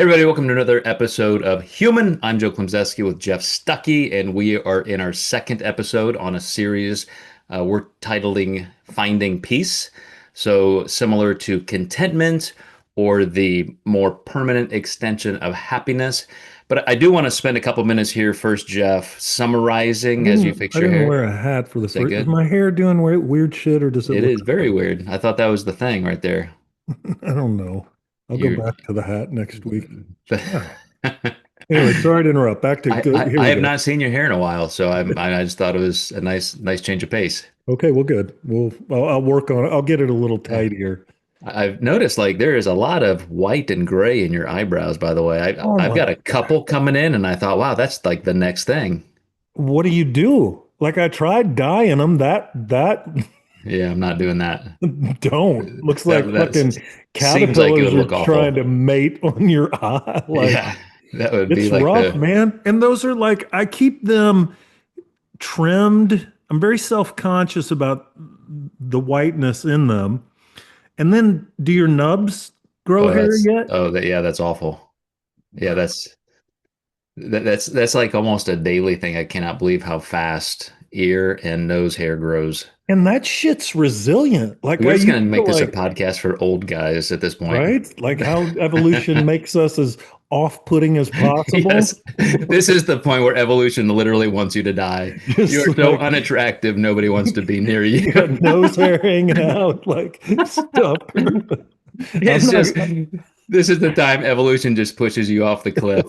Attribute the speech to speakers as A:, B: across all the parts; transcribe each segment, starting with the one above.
A: Everybody, welcome to another episode of Human. I'm Joe Klemczewski with Jeff Stucke, and we are in our second episode on a series we're titling Finding Peace. So, similar to contentment or the more permanent extension of happiness. But I do want to spend a couple minutes here first, Jeff,
B: I
A: summarizing as you
B: didn't
A: fix
B: I
A: your
B: didn't
A: hair.
B: wear a hat for the
A: Is that
B: first. Is
A: good?
B: my hair doing weird shit or does it
A: It
B: look
A: is very
B: okay?
A: weird. I thought that was the thing right there.
B: I don't know. I'll go
A: You.
B: back to the hat next week. Yeah. Anyway, sorry to interrupt. Back to
A: I,
B: good.
A: I,
B: Here
A: I
B: we
A: have
B: go.
A: not seen your hair in a while, so I just thought it was a nice change of pace.
B: Okay, well, good. I'll work on it. I'll get it a little
A: Yeah.
B: tight here.
A: I've noticed like there is a lot of white and gray in your eyebrows, by the way.
B: Oh
A: I've
B: my
A: got a
B: God.
A: couple coming in, and I thought, wow, that's like the next thing.
B: What do you do? Like I tried dyeing them. That
A: Yeah, I'm not doing that.
B: don't. Looks
A: That
B: like fucking
A: seems like it
B: caterpillars
A: would
B: are
A: look
B: trying
A: awful.
B: to mate on your eye. Like
A: Yeah, that would be
B: it's
A: like
B: rough,
A: the
B: man. And those are like I keep them trimmed. I'm very self-conscious about the whiteness in them. And then, do your nubs grow hair yet?
A: yeah, that's awful. Yeah, that's like almost a daily thing. I cannot believe how fast ear and nose hair grows.
B: And that shit's resilient. Like I
A: We're just
B: used
A: gonna
B: to
A: make this a
B: like,
A: podcast for old guys at this point.
B: right? Like how evolution makes us as off-putting as
A: Yes,
B: possible.
A: this is the point where evolution literally wants you to die. You
B: Just
A: are so
B: like
A: unattractive, nobody wants to be near you.
B: you got nose hair hanging out, like stuff. I'm
A: It's
B: not.
A: just this is the time evolution just pushes you off the cliff.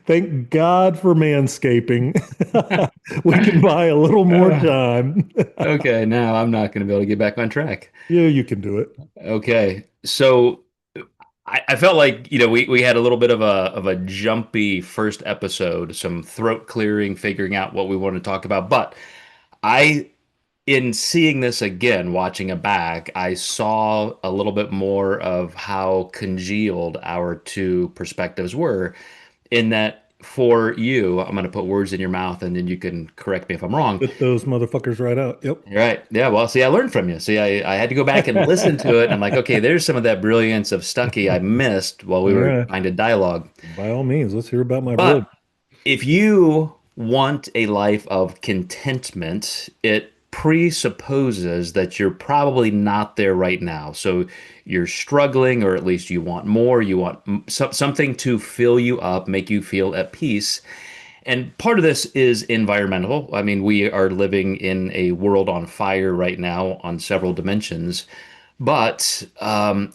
B: Thank God for manscaping. We can buy a little more
A: Uh,
B: time.
A: okay, now I'm not going to be able to get back on track.
B: Yeah, you can do it.
A: Okay, so I felt like we had a little bit of a jumpy first episode, some throat clearing, figuring out what we want to talk about, but I in seeing this again, watching it back, I saw a little bit more of how congealed our two perspectives were. In that, for you, I'm going to put words in your mouth and then you can correct me if I'm wrong.
B: Spit those motherfuckers right out. Yep.
A: You're right. Yeah. Well, see, I learned from you. See, I had to go back and listen to it. And I'm like, okay, there's some of that brilliance of Stuckey I missed while we
B: All
A: were
B: right.
A: trying to dialogue.
B: By all means, let's hear about my brilliant.
A: But if you want a life of contentment, it presupposes that you're probably not there right now. So you're struggling, or at least you want more. You want something to fill you up, make you feel at peace. And part of this is environmental. I mean, we are living in a world on fire right now on several dimensions. But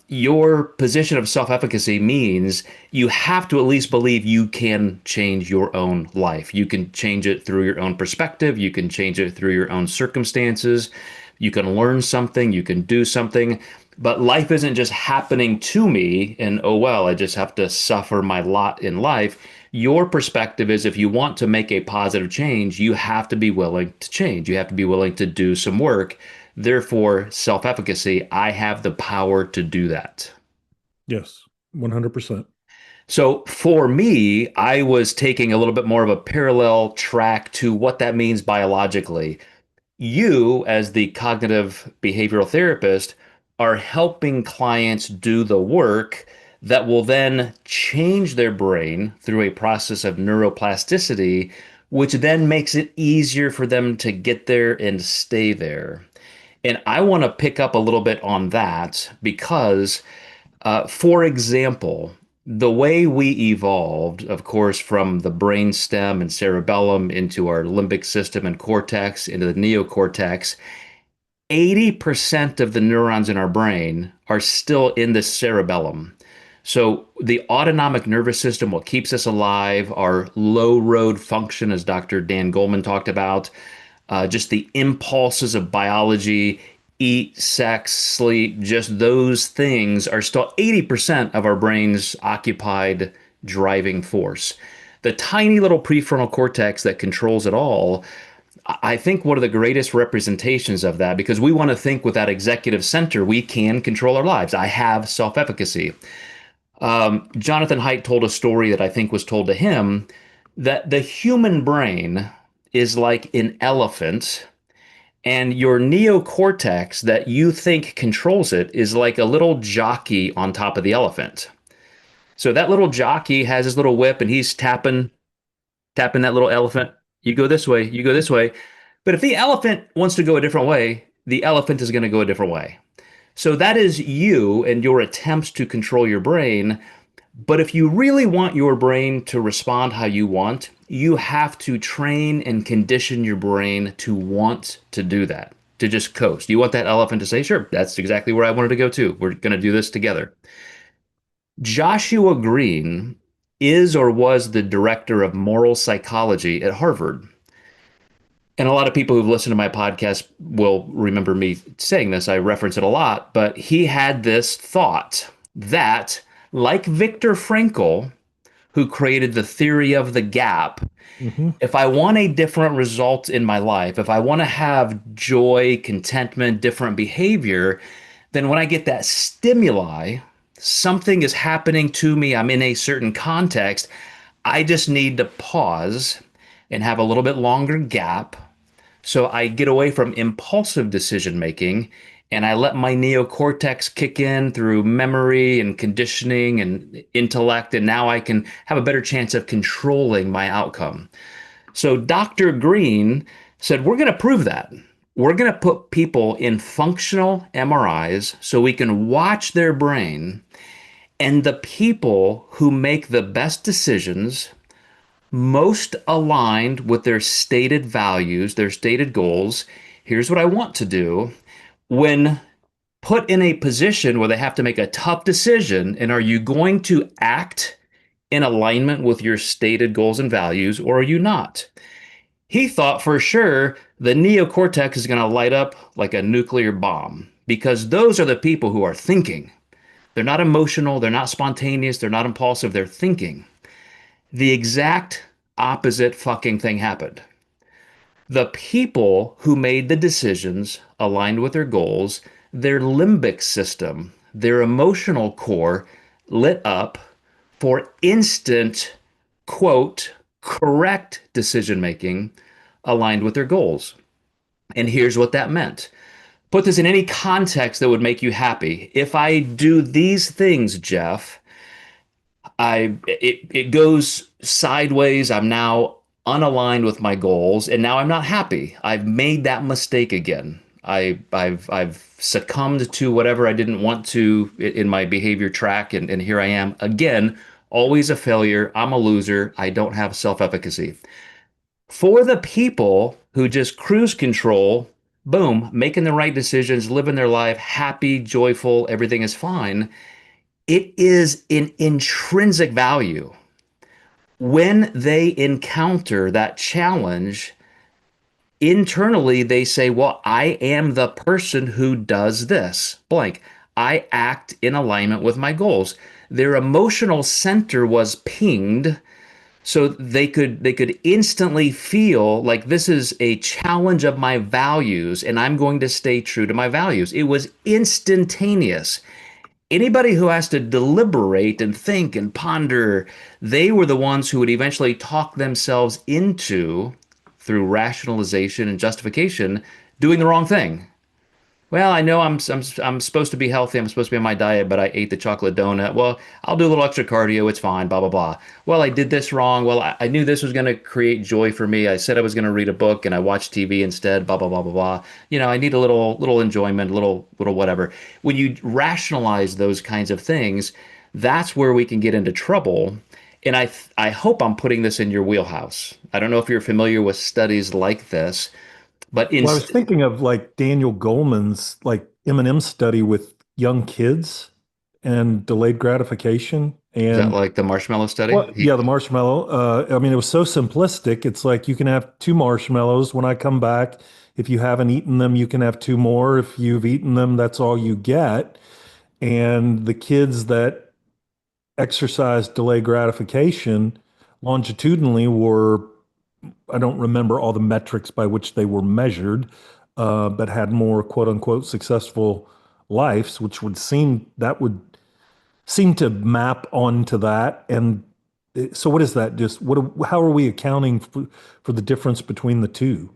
A: your position of self efficacy means you have to at least believe you can change your own life. You can change it through your own perspective. You can change it through your own circumstances. You can learn something. You can do something. But life isn't just happening to me and, oh, well, I just have to suffer my lot in life. Your perspective is if you want to make a positive change, you have to be willing to change. You have to be willing to do some work. Therefore, self efficacy, I have the power to do that.
B: Yes, 100%.
A: So for me, I was taking a little bit more of a parallel track to what that means biologically. You, as the cognitive behavioral therapist, are helping clients do the work that will then change their brain through a process of neuroplasticity, which then makes it easier for them to get there and stay there. And I want to pick up a little bit on that because, for example, the way we evolved, of course, from the brainstem and cerebellum into our limbic system and cortex into the neocortex, 80% of the neurons in our brain are still in the cerebellum. So the autonomic nervous system, what keeps us alive, our low road function, as Dr. Dan Goleman talked about, just the impulses of biology, eat, sex, sleep, just those things are still 80% of our brain's occupied driving force. The tiny little prefrontal cortex that controls it all, I think one of the greatest representations of that, because we want to think with that executive center, we can control our lives. I have self efficacy. Jonathan Haidt told a story that I think was told to him that the human brain is like an elephant, and your neocortex that you think controls it is like a little jockey on top of the elephant. So that little jockey has his little whip and he's tapping that little elephant. You go this way, you go this way. But if the elephant wants to go a different way, the elephant is going to go a different way. So that is you and your attempts to control your brain. But if you really want your brain to respond how you want, you have to train and condition your brain to want to do that, to just coast. You want that elephant to say, sure, that's exactly where I wanted to go too. We're going to do this together. Joshua Green is or was the director of moral psychology at Harvard. And a lot of people who've listened to my podcast will remember me saying this. I reference it a lot, but he had this thought that, like Viktor Frankl, who created the theory of the gap,
B: Hmm.
A: if I want a different result in my life, if I want to have joy, contentment, different behavior, then when I get that stimuli, something is happening to me, I'm in a certain context, I just need to pause and have a little bit longer gap so I get away from impulsive decision making and I let my neocortex kick in through memory and conditioning and intellect. And now I can have a better chance of controlling my outcome. So Dr. Green said, we're going to prove that. We're going to put people in functional MRIs so we can watch their brain. And the people who make the best decisions most aligned with their stated values, their stated goals. Here's what I want to do. When put in a position where they have to make a tough decision, and are you going to act in alignment with your stated goals and values, or are you not? He thought for sure the neocortex is going to light up like a nuclear bomb because those are the people who are thinking. They're not emotional, they're not spontaneous, they're not impulsive, they're thinking. The exact opposite fucking thing happened. The people who made the decisions aligned with their goals, their limbic system, their emotional core lit up for instant, quote, correct decision making aligned with their goals. And here's what that meant. Put this in any context that would make you happy. If I do these things, Jeff, it goes sideways. I'm now unaligned with my goals, and now I'm not happy. I've made that mistake again. I've succumbed to whatever I didn't want to in my behavior track, and here I am again, always a failure. I'm a loser. I don't have self-efficacy. For the people who just cruise control, boom, making the right decisions, living their life, happy, joyful, everything is fine, it is an intrinsic value. When they encounter that challenge, internally they say, well, I am the person who does this, blank. I act in alignment with my goals. Their emotional center was pinged so they could instantly feel like this is a challenge of my values and I'm going to stay true to my values. It was instantaneous. Anybody who has to deliberate and think and ponder, they were the ones who would eventually talk themselves into, through rationalization and justification, doing the wrong thing. Well, I know I'm supposed to be healthy. I'm supposed to be on my diet, but I ate the chocolate donut. Well, I'll do a little extra cardio. It's fine. Blah blah blah. Well, I did this wrong. Well, I knew this was going to create joy for me. I said I was going to read a book, and I watched TV instead. Blah blah blah blah blah. I need a little enjoyment, little whatever. When you rationalize those kinds of things, that's where we can get into trouble. And I hope I'm putting this in your wheelhouse. I don't know if you're familiar with studies like this, but in
B: Well, I was thinking of like Daniel Goleman's like M&M study with young kids and delayed gratification.
A: is that
B: And
A: like the marshmallow study?
B: well, yeah, the marshmallow. I mean, it was so simplistic. It's like you can have two marshmallows when I come back. If you haven't eaten them, you can have two more. If you've eaten them, that's all you get. And the kids that exercised delayed gratification longitudinally were, I don't remember all the metrics by which they were measured, but had more quote unquote successful lives, which would seem to map onto that. And so, what is that? Just how are we accounting for the difference between the two?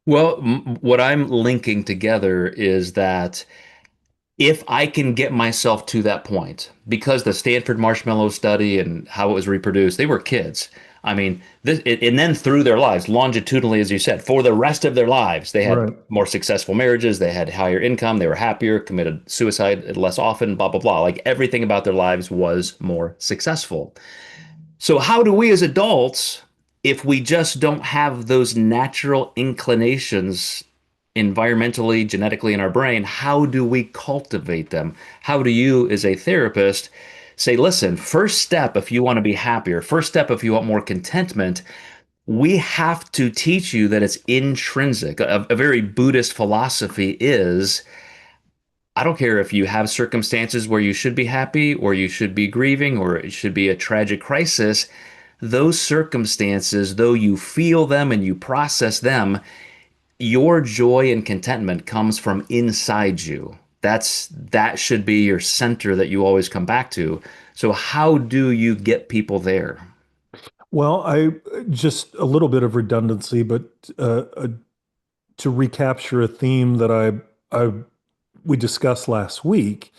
A: Well, what I'm linking together is that if I can get myself to that point, because the Stanford marshmallow study and how it was reproduced, they were kids. I mean, and then through their lives, longitudinally, as you said, for the rest of their lives, they had
B: Right.
A: more successful marriages, they had higher income, they were happier, committed suicide less often, blah, blah, blah. Like everything about their lives was more successful. So, how do we as adults, if we just don't have those natural inclinations environmentally, genetically in our brain, how do we cultivate them? How do you, as a therapist, say, listen, first step if you want to be happier, first step if you want more contentment, we have to teach you that it's intrinsic. A very Buddhist philosophy is I don't care if you have circumstances where you should be happy or you should be grieving or it should be a tragic crisis. Those circumstances, though you feel them and you process them, your joy and contentment comes from inside you. That should be your center that you always come back to. So how do you get people there?
B: Well, I just a little bit of redundancy, but to recapture a theme that I we discussed last week,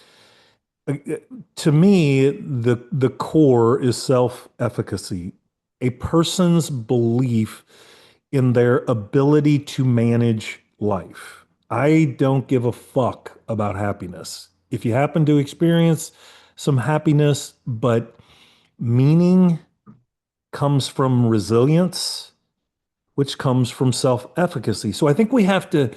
B: uh, to me, the core is self-efficacy, a person's belief in their ability to manage life. I don't give a fuck about happiness. If you happen to experience some happiness, but meaning comes from resilience, which comes from self-efficacy. So I think we have to,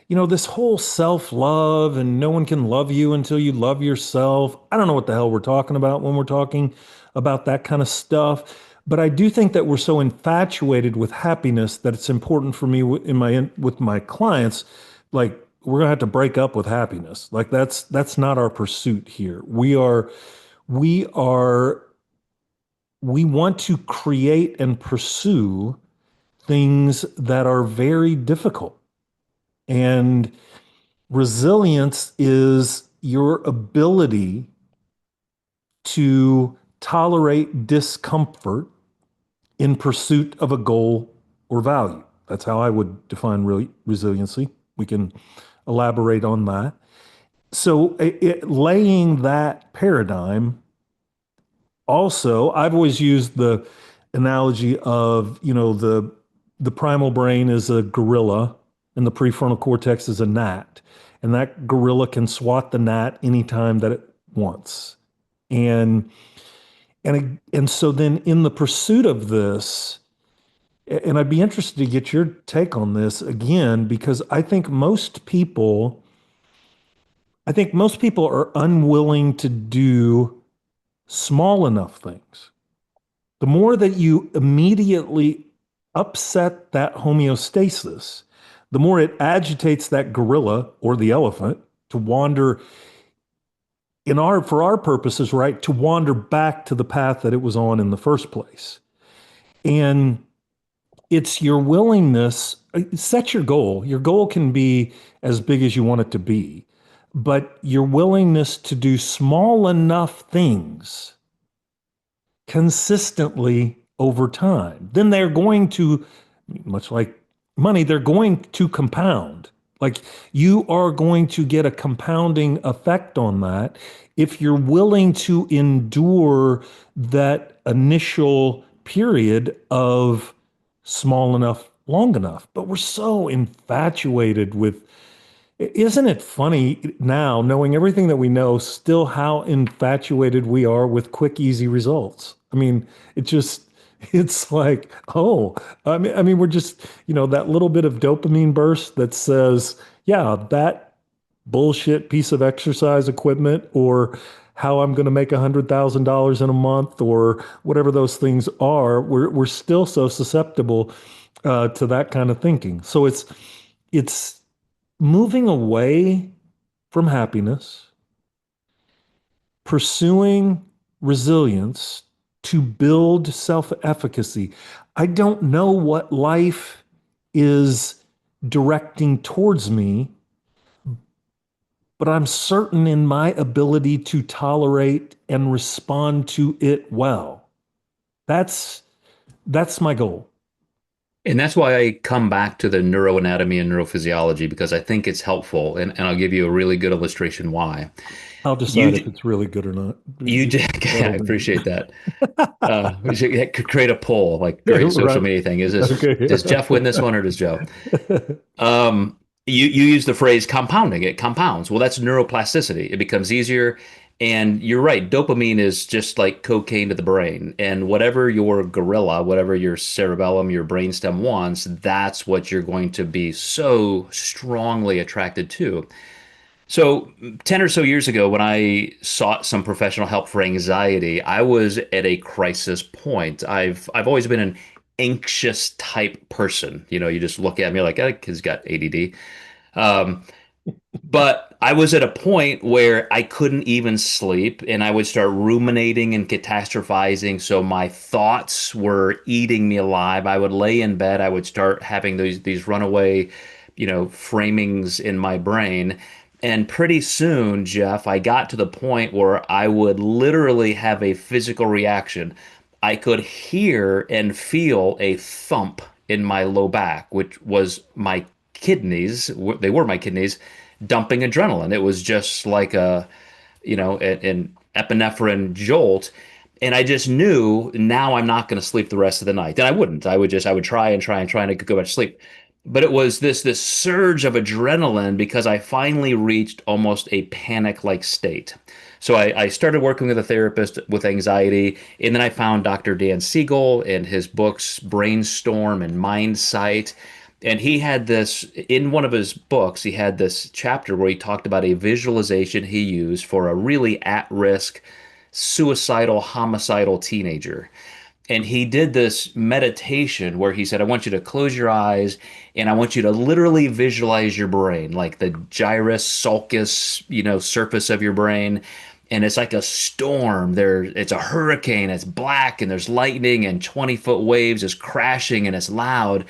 B: this whole self-love and no one can love you until you love yourself. I don't know what the hell we're talking about when we're talking about that kind of stuff. But I do think that we're so infatuated with happiness that it's important for me with my clients, like we're gonna have to break up with happiness. Like that's not our pursuit here. We are we want to create and pursue things that are very difficult. And resilience is your ability to tolerate discomfort in pursuit of a goal or value. That's how I would define resiliency. We can elaborate on that. So, laying that paradigm, also, I've always used the analogy of, the primal brain is a gorilla and the prefrontal cortex is a gnat. And that gorilla can swat the gnat anytime that it wants. And and so then in the pursuit of this, and I'd be interested to get your take on this again, because I think most people are unwilling to do small enough things. The more that you immediately upset that homeostasis, the more it agitates that gorilla or the elephant to wander for our purposes, right, to wander back to the path that it was on in the first place. And it's your willingness, set your goal. Your goal can be as big as you want it to be, but your willingness to do small enough things consistently over time, then they're going to, much like money, they're going to compound. Like you are going to get a compounding effect on that if you're willing to endure that initial period of small enough, long enough. But we're so infatuated with, isn't it funny now, knowing everything that we know, still how infatuated we are with quick, easy results? I mean, it just, it's like, oh, I mean, we're just, that little bit of dopamine burst that says, yeah, that bullshit piece of exercise equipment, or how I'm going to make $100,000 in a month, or whatever those things are, we're still so susceptible to that kind of thinking. So it's moving away from happiness, pursuing resilience to build self-efficacy. I don't know what life is directing towards me, but I'm certain in my ability to tolerate and respond to it well. That's that's my goal.
A: And that's why I come back to the neuroanatomy and neurophysiology because I think it's helpful. And I'll give you a really good illustration why.
B: I'll
A: You
B: decide if it's really good or not.
A: you
B: You
A: did, I
B: tell me.
A: appreciate that. We should create a poll, like great social
B: Right.
A: media thing.
B: Okay.
A: Does Jeff win this one or does Joe? You use the phrase compounding. It compounds. Well, that's neuroplasticity. It becomes easier. And you're right. Dopamine is just like cocaine to the brain. And whatever your gorilla, whatever your cerebellum, your brainstem wants, that's what you're going to be so strongly attracted to. So, 10 or so years ago, when I sought some professional help for anxiety, I was at a crisis point. I've always been an anxious type person. You know, you just look at me like, that kid's got ADD. Um, but I was at a point where I couldn't even sleep and I would start ruminating and catastrophizing. So my thoughts were eating me alive. I would lay in bed, I would start having these runaway, framings in my brain. And pretty soon, Jeff, I got to the point where I would literally have a physical reaction. I could hear and feel a thump in my low back, which was my kidneys. They were my kidneys dumping adrenaline. It was just like an epinephrine jolt. And I just knew now I'm not going to sleep the rest of the night. And I wouldn't. I would try and try and try and I could go back to sleep. But it was this surge of adrenaline because I finally reached almost a panic-like state. So I started working with a therapist with anxiety, and then I found Dr. Dan Siegel and his books Brainstorm and Mindsight. And he had this in one of his books, he had this chapter where he talked about a visualization he used for a really at-risk suicidal, homicidal teenager. And he did this meditation where he said, I want you to close your eyes and I want you to literally visualize your brain, like the gyrus sulcus, surface of your brain. And it's like a storm. It's a hurricane. It's black and there's lightning and 20-foot waves is crashing and it's loud.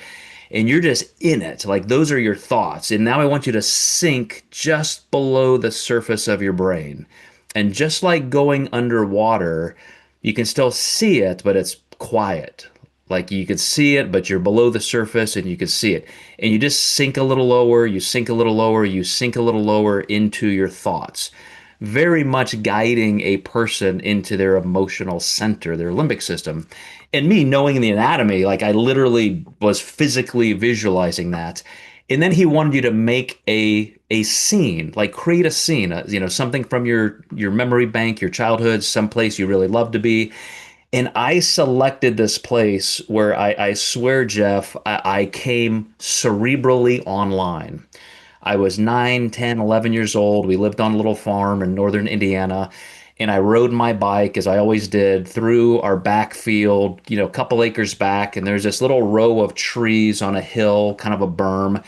A: And you're just in it. Like those are your thoughts. And now I want you to sink just below the surface of your brain. And just like going underwater, you can still see it, but it's quiet. Like you can see it, but you're below the surface and you can see it. And you just sink a little lower, you sink a little lower, you sink a little lower into your thoughts. Very much guiding a person into their emotional center, their limbic system. And me knowing the anatomy, like I literally was physically visualizing that. And then he wanted you to make a scene, like create a scene, something from your memory bank, your childhood, someplace you really love to be. And I selected this place where I swear, Jeff, I came cerebrally online. I was 9, 10, 11 years old. We lived on a little farm in northern Indiana. And I rode my bike, as I always did, through our back field, a couple acres back. And there's this little row of trees on a hill, kind of a berm.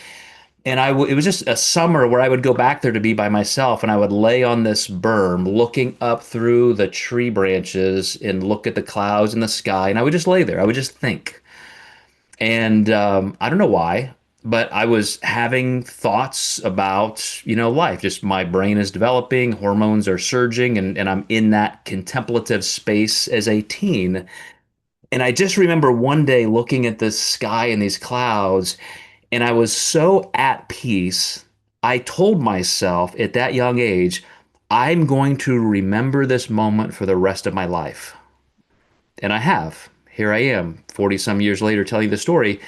A: And it was just a summer where I would go back there to be by myself, and I would lay on this berm, looking up through the tree branches and look at the clouds in the sky, and I would just lay there. I would just think, and I don't know why, but I was having thoughts about life. Just my brain is developing, hormones are surging, and I'm in that contemplative space as a teen. And I just remember one day looking at this sky and these clouds and I was so at peace. I told myself at that young age, I'm going to remember this moment for the rest of my life. And I have. Here I am, 40 some years later, telling the story.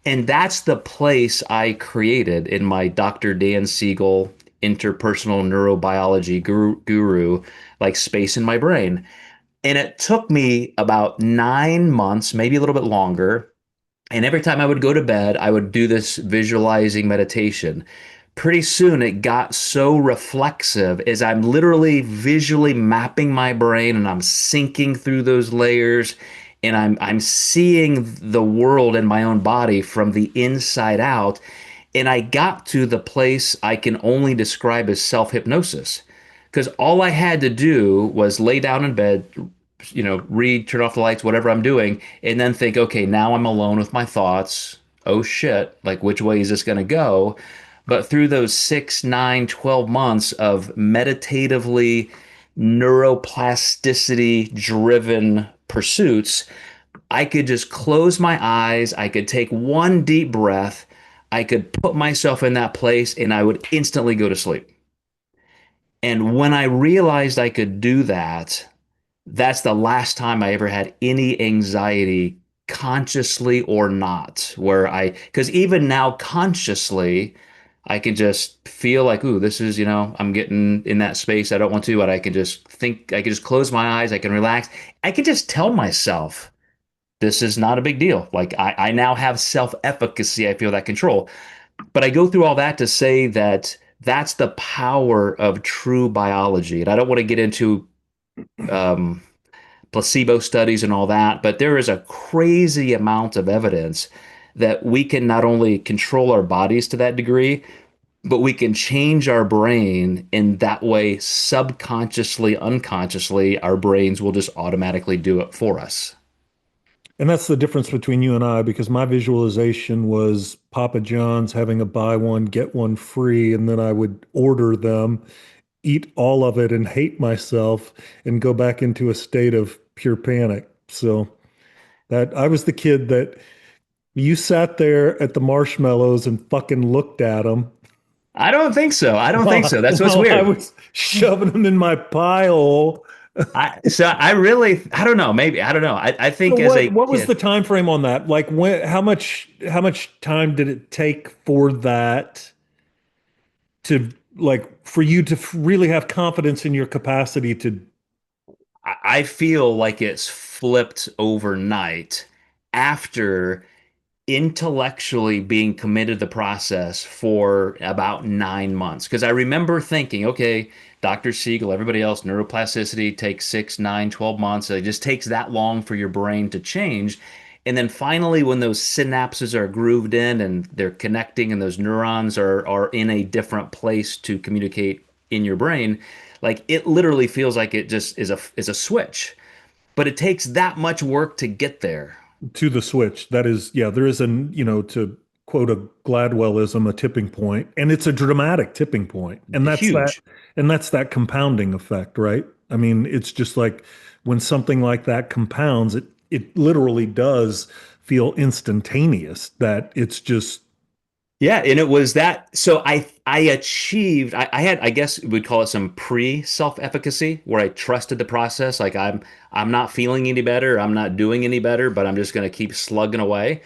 A: And that's the place I created in my Dr. Dan Siegel interpersonal neurobiology guru, like space in my brain. And it took me about 9 months, maybe a little bit longer, and every time I would go to bed, I would do this visualizing meditation. Pretty soon it got so reflexive as I'm literally visually mapping my brain and I'm sinking through those layers and I'm seeing the world in my own body from the inside out. And I got to the place I can only describe as self-hypnosis. Because all I had to do was lay down in bed, read, turn off the lights, whatever I'm doing, and then think, okay, now I'm alone with my thoughts. Oh shit, like which way is this going to go? But through those 6, 9, 12 months of meditatively neuroplasticity driven pursuits, I could just close my eyes, I could take one deep breath, I could put myself in that place, and I would instantly go to sleep. And when I realized I could do that, that's the last time I ever had any anxiety, consciously or not, where because even now, consciously, I can just feel like, ooh, this is, I'm getting in that space I don't want to, but I can just think, I can just close my eyes, I can relax. I can just tell myself, this is not a big deal. Like, I now have self-efficacy, I feel that control. But I go through all that to say that that's the power of true biology. And I don't want to get into um, placebo studies and all that, but there is a crazy amount of evidence that we can not only control our bodies to that degree, but we can change our brain in that way, subconsciously, unconsciously, our brains will just automatically do it for us.
B: And that's the difference between you and I, because my visualization was Papa John's having a buy one, get one free, and then I would order them, eat all of it, and hate myself and go back into a state of pure panic. So that I was the kid that you sat there at the marshmallows and fucking looked at them
A: I don't think so. I don't think
B: while,
A: so. That's what's
B: while I
A: weird.
B: was shoving them in my pie hole.
A: I really, I don't know, maybe, I don't know. I
B: So
A: think as a
B: what was the
A: kid,
B: time frame on that? Like when how much time did it take for that to like for you to really have confidence in your capacity to
A: I feel like it's flipped overnight after intellectually being committed to the process for about 9 months. Because I remember thinking, okay, Dr. Siegel, everybody else, neuroplasticity takes 6, 9, 12 months. It just takes that long for your brain to change. And then finally, when those synapses are grooved in and they're connecting and those neurons are in a different place to communicate in your brain, like it literally feels like it just is a switch. But it takes that much work to get there.
B: the switch? That is, yeah, there is an, to quote a Gladwellism, a tipping point, and it's a dramatic tipping point.
A: Huge.
B: And that's that compounding effect, right? I mean, it's just like when something like that compounds, it literally does feel instantaneous that it's just
A: Yeah, and it was that. So I achieved. I had, I guess we'd call it some pre-self-efficacy, where I trusted the process. Like I'm not feeling any better. I'm not doing any better, but I'm just going to keep slugging away.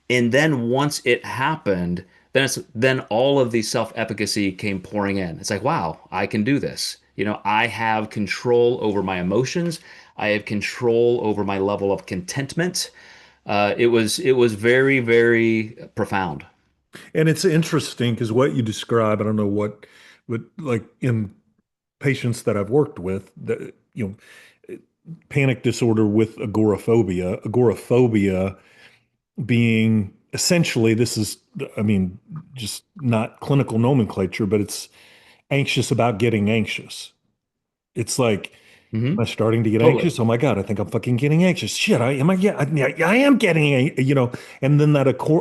A: And then once it happened, then all of the self-efficacy came pouring in. It's like, wow, I can do this. I have control over my emotions. I have control over my level of contentment. It was very, very profound.
B: and it's interesting because what you describe, I don't know but like in patients that I've worked with, that panic disorder with agoraphobia being essentially this is, I mean, just not clinical nomenclature, but it's anxious about getting anxious. It's like,
A: Hmm.
B: am I starting to get
A: Totally.
B: anxious? Oh my God, I think I'm fucking getting anxious. Shit, yeah, I am getting, and then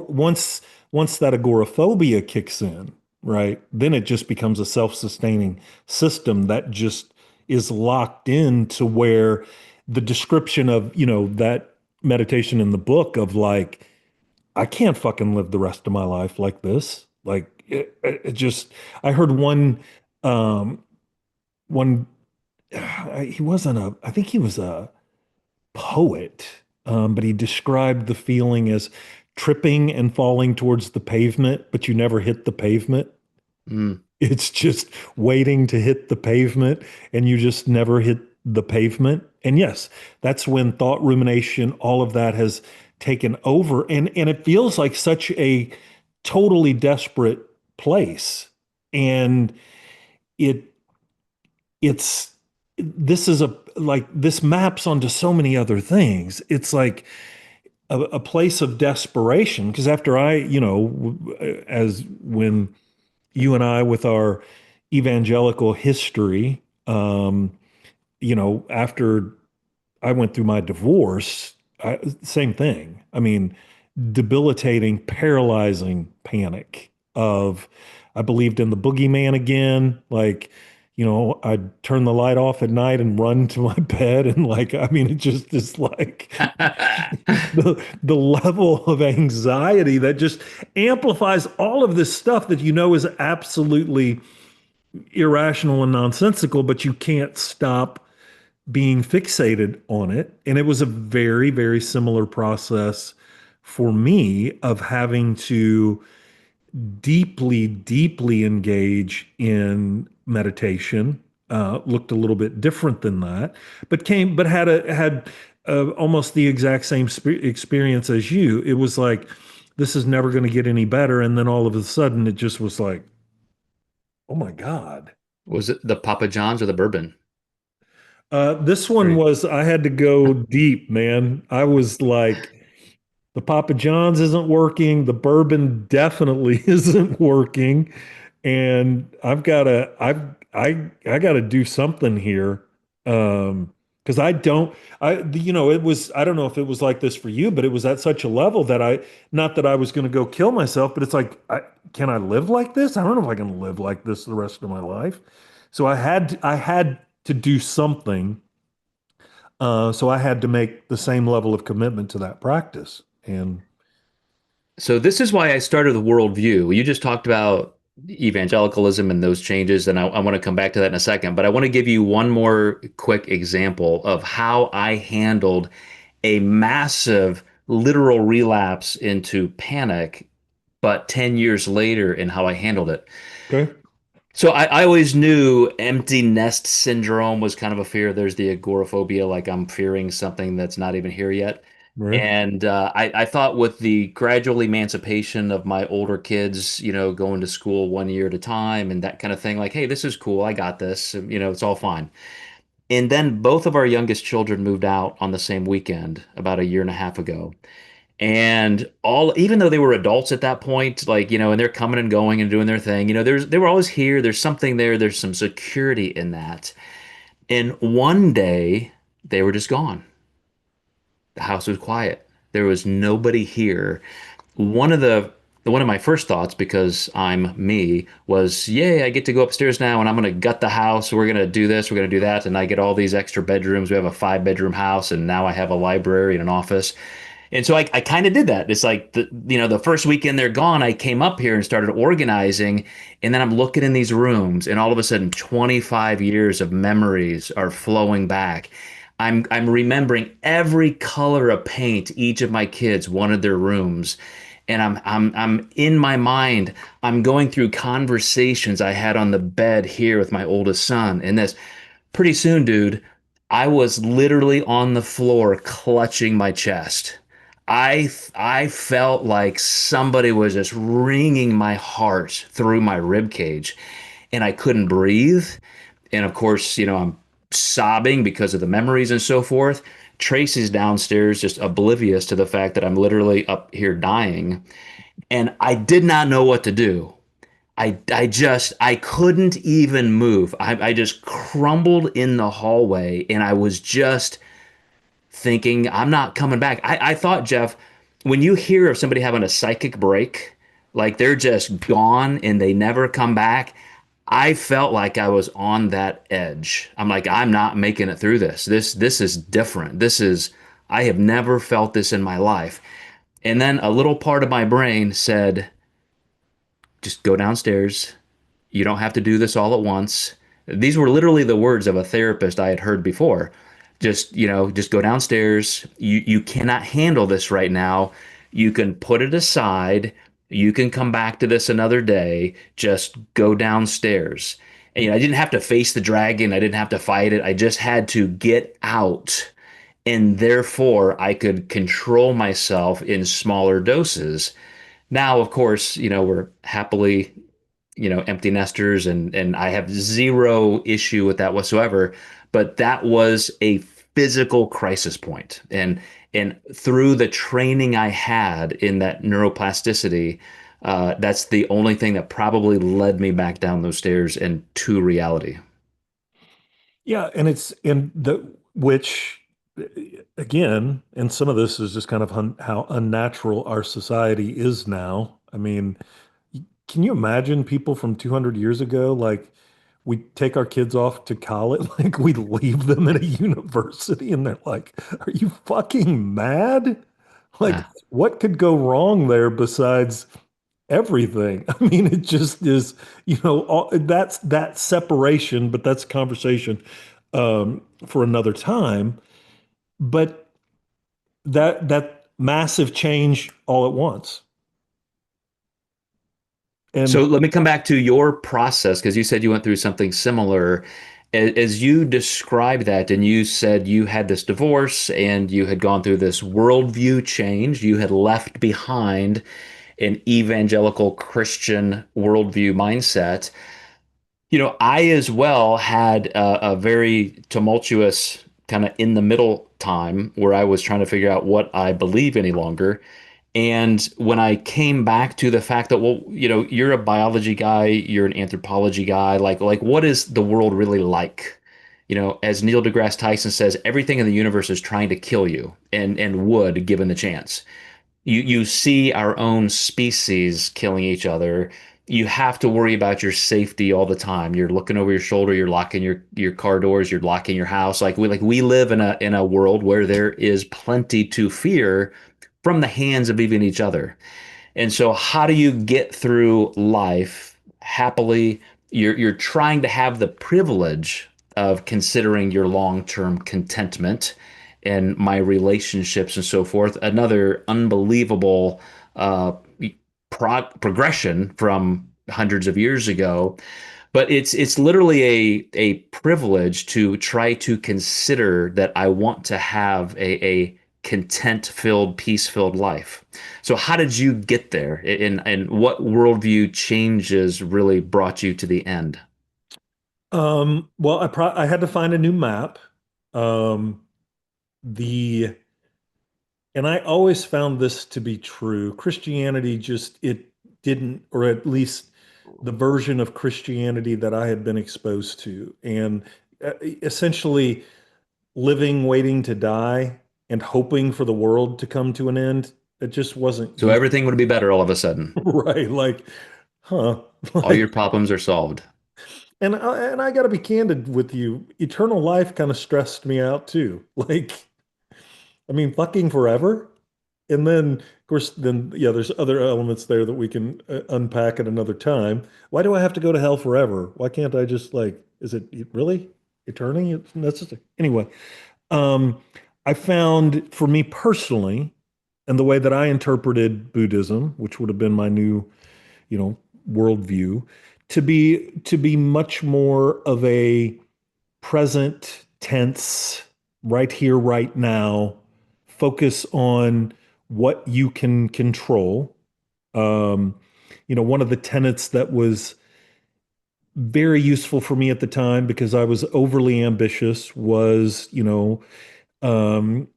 B: once that agoraphobia kicks in, right? Then it just becomes a self-sustaining system that just is locked in to where the description of, that meditation in the book of like, I can't fucking live the rest of my life like this. Like it just, I heard one he wasn't I think he was a poet, but he described the feeling as tripping and falling towards the pavement, but you never hit the pavement.
A: Mm.
B: It's just waiting to hit the pavement, and you just never hit the pavement. And yes, that's when thought rumination, all of that has taken over. And it feels like such a totally desperate place. And it it's this is a like this maps onto so many other things. It's like a place of desperation because after as when you and I with our evangelical history, after I went through my divorce, same thing. I mean, debilitating, paralyzing panic of I believed in the boogeyman again. Like, I'd turn the light off at night and run to my bed and like, I mean, it just is like the level of anxiety that just amplifies all of this stuff that is absolutely irrational and nonsensical, but you can't stop being fixated on it. And it was a very, very similar process for me of having to deeply, deeply engage in meditation. Looked a little bit different than that, but had almost the exact same experience as you. It was like this is never going to get any better, and then all of a sudden, it just was like, oh my God.
A: Was it the Papa John's or the bourbon?
B: This one
A: Right.
B: was I had to go deep, man. I was like, the Papa John's isn't working. The bourbon definitely isn't working. And I gotta do something here. Because I don't, it was, I don't know if it was like this for you, but it was at such a level that not that I was going to go kill myself, but it's like, can I live like this? I don't know if I can live like this the rest of my life. So I had to do something. So I had to make the same level of commitment to that practice. And
A: So this is why I started the worldview. You just talked about evangelicalism and those changes, and I want to come back to that in a second. But I want to give you one more quick example of how I handled a massive literal relapse into panic, but 10 years later in how I handled it.
B: okay,
A: So I always knew empty nest syndrome was kind of a fear. There's the agoraphobia, like I'm fearing something that's not even here yet.
B: right.
A: And I thought with the gradual emancipation of my older kids, going to school 1 year at a time and that kind of thing, like, hey, this is cool. I got this. It's all fine. And then both of our youngest children moved out on the same weekend about a year and a half ago. And even though they were adults at that point, like, and they're coming and going and doing their thing, they were always here. There's something there. There's some security in that. And one day they were just gone. The house was quiet. There was nobody here. One of one of my first thoughts, because I'm me, was, yay, I get to go upstairs now and I'm going to gut the house. We're going to do this, we're going to do that. And I get all these extra bedrooms. We have a 5 bedroom house and now I have a library and an office. And so I kind of did that. It's like the first weekend they're gone, I came up here and started organizing, and then I'm looking in these rooms, and all of a sudden 25 years of memories are flowing back. I'm remembering every color of paint each of my kids wanted their rooms. And I'm in my mind, I'm going through conversations I had on the bed here with my oldest son. And this pretty soon, dude, I was literally on the floor clutching my chest. I felt like somebody was just wringing my heart through my rib cage, and I couldn't breathe. And of course, I'm sobbing because of the memories and so forth. Tracy's downstairs, just oblivious to the fact that I'm literally up here dying, and I did not know what to do. I couldn't even move. I just crumbled in the hallway, and I was just thinking, I'm not coming back. I thought, Jeff, when you hear of somebody having a psychic break, like they're just gone and they never come back, I felt like I was on that edge. I'm like, I'm not making it through this. This is different. I have never felt this in my life. And then a little part of my brain said, just go downstairs. You don't have to do this all at once. These were literally the words of a therapist I had heard before. Just go downstairs. You cannot handle this right now. You can put it aside. You can come back to this another day. Just go downstairs. And, I didn't have to face the dragon. I didn't have to fight it. I just had to get out. And therefore, I could control myself in smaller doses. Now, of course, we're happily empty nesters, and I have zero issue with that whatsoever. But that was a physical crisis point. And through the training I had in that neuroplasticity, that's the only thing that probably led me back down those stairs and to reality.
B: Yeah, and it's in the which again, and some of this is just kind of how unnatural our society is now. I mean, can you imagine people from 200 years ago? Like we take our kids off to college, like we leave them at a university and they're like, are you fucking mad? Like,
A: Ah.
B: what could go wrong there besides everything? I mean, it just is, that's that separation, but that's a conversation for another time. But that massive change all at once.
A: So
B: And
A: let me come back to your process because you said you went through something similar. As you described that, and you said you had this divorce and you had gone through this worldview change, you had left behind an evangelical Christian worldview mindset. I as well had a very tumultuous kind of in the middle time where I was trying to figure out what I believe any longer. And when I came back to the fact that, well, you're a biology guy, you're an anthropology guy, like what is the world really like? As Neil deGrasse Tyson says, everything in the universe is trying to kill you and would given the chance. You see our own species killing each other. You have to worry about your safety all the time. You're looking over your shoulder, you're locking your car doors, you're locking your house. Like we live in a world where there is plenty to fear from the hands of even each other. And so how do you get through life happily? You're trying to have the privilege of considering your long-term contentment and my relationships and so forth. Another unbelievable uh, progression from hundreds of years ago, but it's literally a privilege to try to consider that I want to have a content-filled, peace-filled life. So how did you get there? And what worldview changes really brought you to the end?
B: well, I had to find a new map. Um, the and I always found this to be true. Christianity just it didn't, or at least the version of Christianity that I had been exposed to, and essentially living, waiting to die, and hoping for the world to come to an end. It just wasn't
A: So
B: useful,
A: everything would be better all of a sudden.
B: right? Like, huh?
A: All your
B: Like,
A: problems are solved.
B: and I got to be candid with you. Eternal life kind of stressed me out too. Like, I mean, fucking forever. And then, of course, then yeah, there's other elements there that we can unpack at another time. Why do I have to go to hell forever? Why can't I just like, is it really eternity? It's necessary. Anyway, um, I found for me personally, and the way that I interpreted Buddhism, which would have been my new, you know, worldview, to be much more of a present tense, right here, right now, focus on what you can control. Um, one of the tenets that was very useful for me at the time because I was overly ambitious was, um,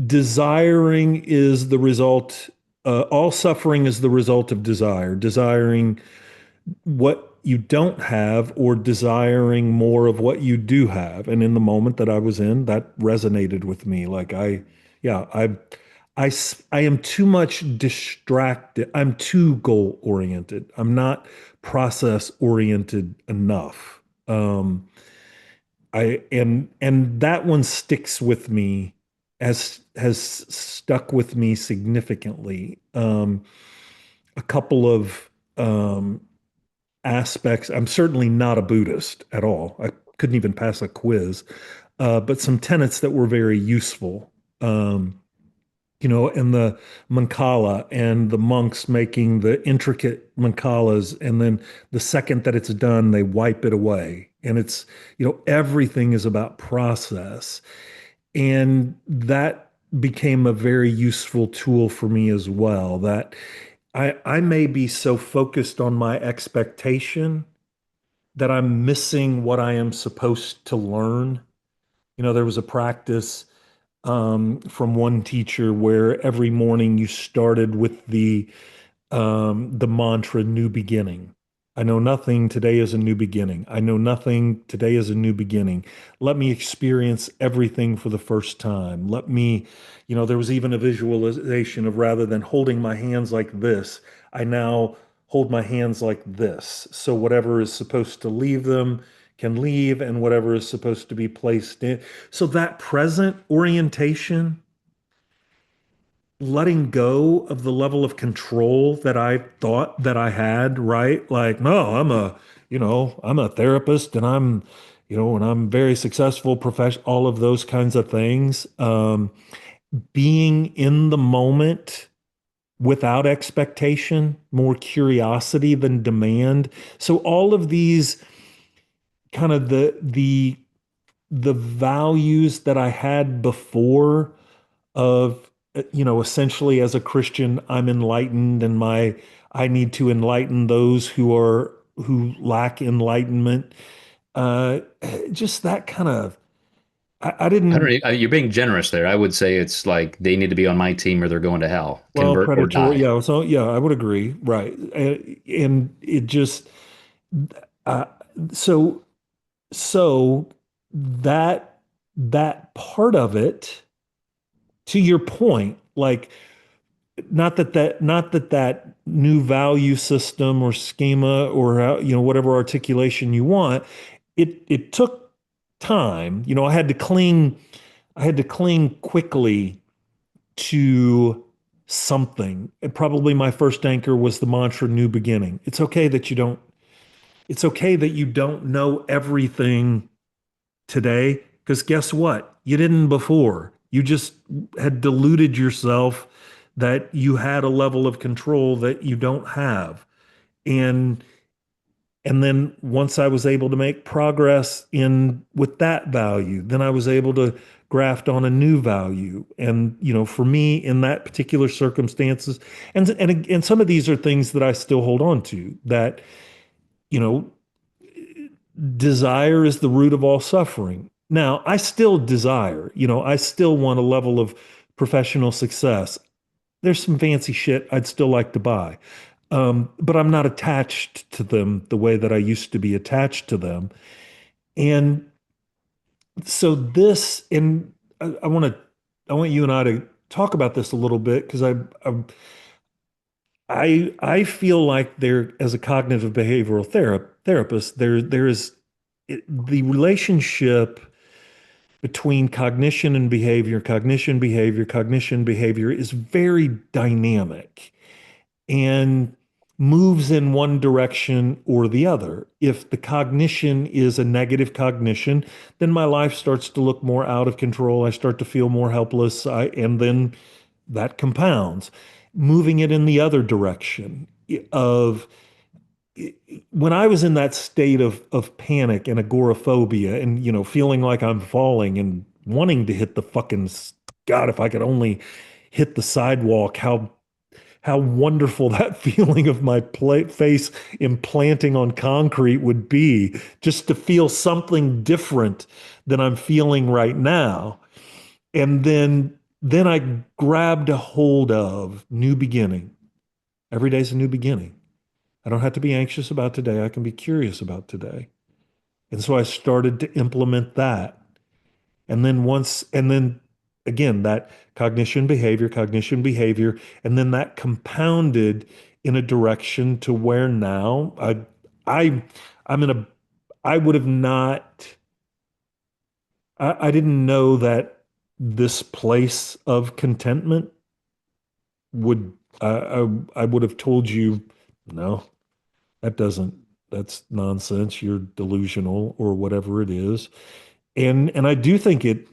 B: desiring is the result, all suffering is the result of desire. Desiring what you don't have or desiring more of what you do have. And in the moment that I was in, that resonated with me. Like yeah, I am too much distracted. I'm too goal oriented. I'm not process oriented enough. And that one sticks with me, has stuck with me significantly. A couple of aspects. I'm certainly not a Buddhist at all. I couldn't even pass a quiz, but some tenets that were very useful. Um, and the mancala and the monks making the intricate mancalas, and then the second that it's done, they wipe it away. And it's, everything is about process. And that became a very useful tool for me as well. That I may be so focused on my expectation that I'm missing what I am supposed to learn. There was a practice from one teacher where every morning you started with the mantra "New Beginning." I know nothing. Today is a new beginning. I know nothing. Today is a new beginning. Let me experience everything for the first time. Let me, there was even a visualization of rather than holding my hands like this, I now hold my hands like this. So whatever is supposed to leave them can leave, and whatever is supposed to be placed in. So that present orientation, letting go of the level of control that I thought that I had, right? Like, no, I'm a therapist and and I'm very successful profession, all of those kinds of things. Being in the moment without expectation, more curiosity than demand. So all of these kind of the values that I had before of essentially as a Christian I'm enlightened and my I need to enlighten those who lack enlightenment. uh just that kind of I
A: I don't
B: didn't.
A: know, you're being generous there. I would say it's like they need to be on my team or they're going to hell.
B: Well,
A: Convert or
B: predatory,
A: die.
B: yeah, so yeah, I would agree, right. And it just uh so so that that part of it, to your point, like, not that new value system or schema or whatever articulation you want, it took time. I had to cling quickly to something. And probably my first anchor was the mantra new beginning. It's okay that you don't know everything today, because guess what? You didn't before. You just had deluded yourself that you had a level of control that you don't have. And and then once I was able to make progress in with that value, then I was able to graft on a new value. And for me in that particular circumstances, and some of these are things that I still hold on to, that you know desire is the root of all suffering. Now, I still desire, I still want a level of professional success. There's some fancy shit I'd still like to buy. But I'm not attached to them the way that I used to be attached to them. And so and I want you and I to talk about this a little bit, because I feel like there, as a cognitive behavioral therapist, there is the relationship between cognition, behavior is very dynamic and moves in one direction or the other. If the cognition is a negative cognition, then my life starts to look more out of control. I start to feel more helpless, and then that compounds. Moving it in the other direction of when I was in that state of panic and agoraphobia, and feeling like I'm falling and wanting to hit the fucking God, if I could only hit the sidewalk, how wonderful that feeling of my face implanting on concrete would be, just to feel something different than I'm feeling right now. And then I grabbed a hold of new beginning. Every day's a new beginning. I don't have to be anxious about today. I can be curious about today. And so I started to implement that. And then again, that cognition, behavior, and then that compounded in a direction to where now I, I'm in a, I would have not, I didn't know that this place of contentment would, I would have told you, no, that doesn't, that's nonsense. You're delusional or whatever it is. And I do think it,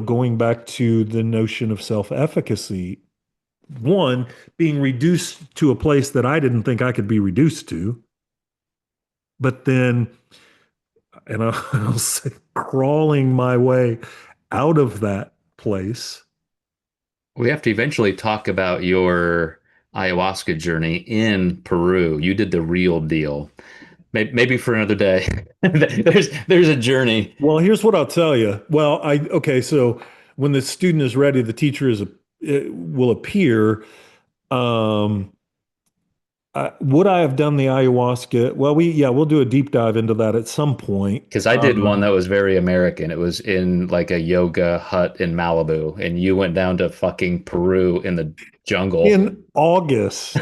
B: going back to the notion of self-efficacy, one, being reduced to a place that I didn't think I could be reduced to, but then, and I'll say, crawling my way out of that place.
A: We have to eventually talk about your ayahuasca journey in Peru. You did the real deal. Maybe for another day. There's a journey.
B: Well, here's what I'll tell you. Well, okay, so when the student is ready, the teacher will appear. Um, would I have done the ayahuasca? Well, we'll do a deep dive into that at some point.
A: Because I did one that was very American. It was in like a yoga hut in Malibu, and you went down to fucking Peru in the jungle.
B: In August.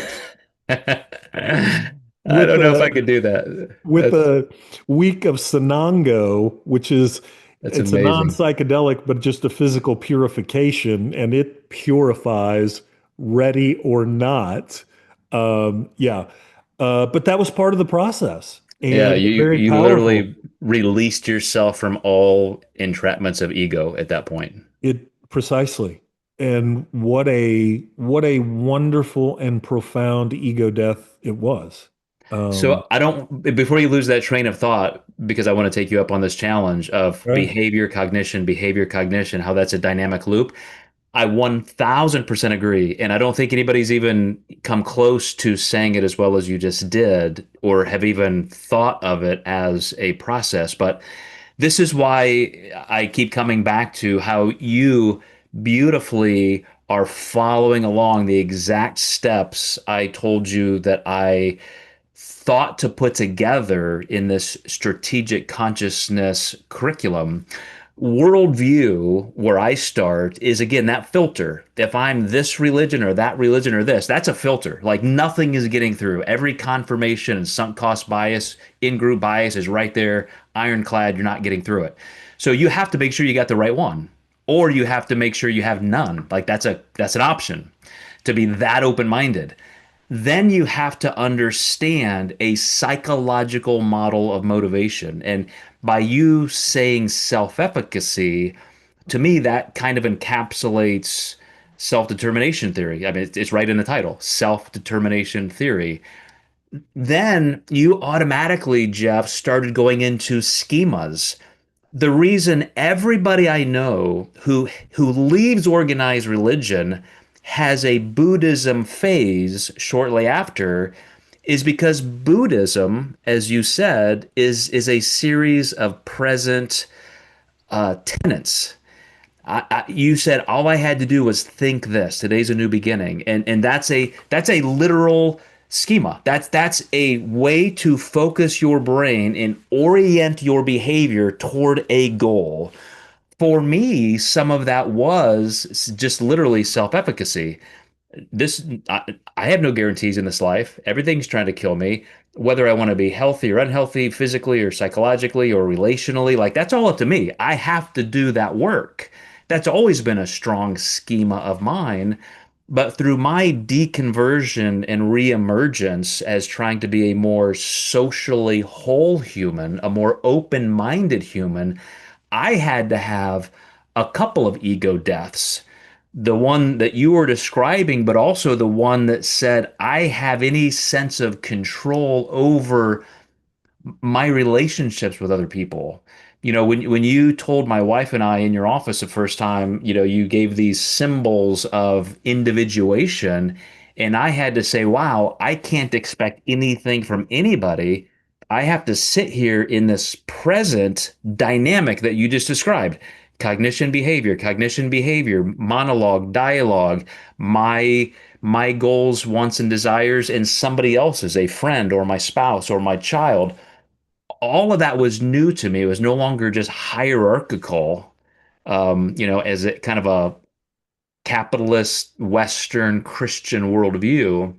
A: I
B: with
A: don't know if I
B: a
A: could do that.
B: with a week of Sanango, which is
A: That's
B: it's a
A: amazing.
B: non-psychedelic, but just a physical purification, and it purifies ready or not. Yeah, but that was part of the process
A: Yeah,
B: and
A: you
B: very
A: you
B: powerful.
A: literally released yourself from all entrapments of ego at that point.
B: It precisely. And what a wonderful and profound ego death it was. Um,
A: So I don't, before you lose that train of thought, because I want to take you up on this challenge of
B: right.
A: behavior, cognition, how that's a dynamic loop. I 1000% agree. And I don't think anybody's even come close to saying it as well as you just did, or have even thought of it as a process. But this is why I keep coming back to how you beautifully are following along the exact steps I told you that I thought to put together in this strategic consciousness curriculum. Worldview, where I start, is again that filter. If I'm this religion or that religion or this, that's a filter. Like nothing is getting through. Every confirmation and sunk cost bias, in group bias is right there, ironclad. You're not getting through it. So you have to make sure you got the right one, or you have to make sure you have none. Like that's an option to be that open minded. Then you have to understand a psychological model of motivation. And by you saying self efficacy, to me, that kind of encapsulates self determination theory. I mean, it's right in the title, self determination theory. Then you automatically, Jeff, started going into schemas. The reason everybody I know who leaves organized religion has a Buddhism phase shortly after is because Buddhism, as you said, is a series of present tenets. You said all I had to do was think this. Today's a new beginning, and that's a literal schema. That's a way to focus your brain and orient your behavior toward a goal. For me, some of that was just literally self-efficacy. This I have no guarantees in this life. Everything's trying to kill me, whether I want to be healthy or unhealthy, physically or psychologically or relationally. Like that's all up to me. I have to do that work. That's always been a strong schema of mine. But through my deconversion and reemergence as trying to be a more socially whole human, a more open-minded human, I had to have a couple of ego deaths, the one that you were describing, but also the one that said, I have any sense of control over my relationships with other people. When you told my wife and I in your office the first time, you gave these symbols of individuation, and I had to say, wow, I can't expect anything from anybody. I have to sit here in this present dynamic that you just described. Cognition, behavior, monologue, dialogue, my goals, wants, and desires, and somebody else's, a friend or my spouse or my child. All of that was new to me. It was no longer just hierarchical, as a kind of a capitalist Western Christian worldview.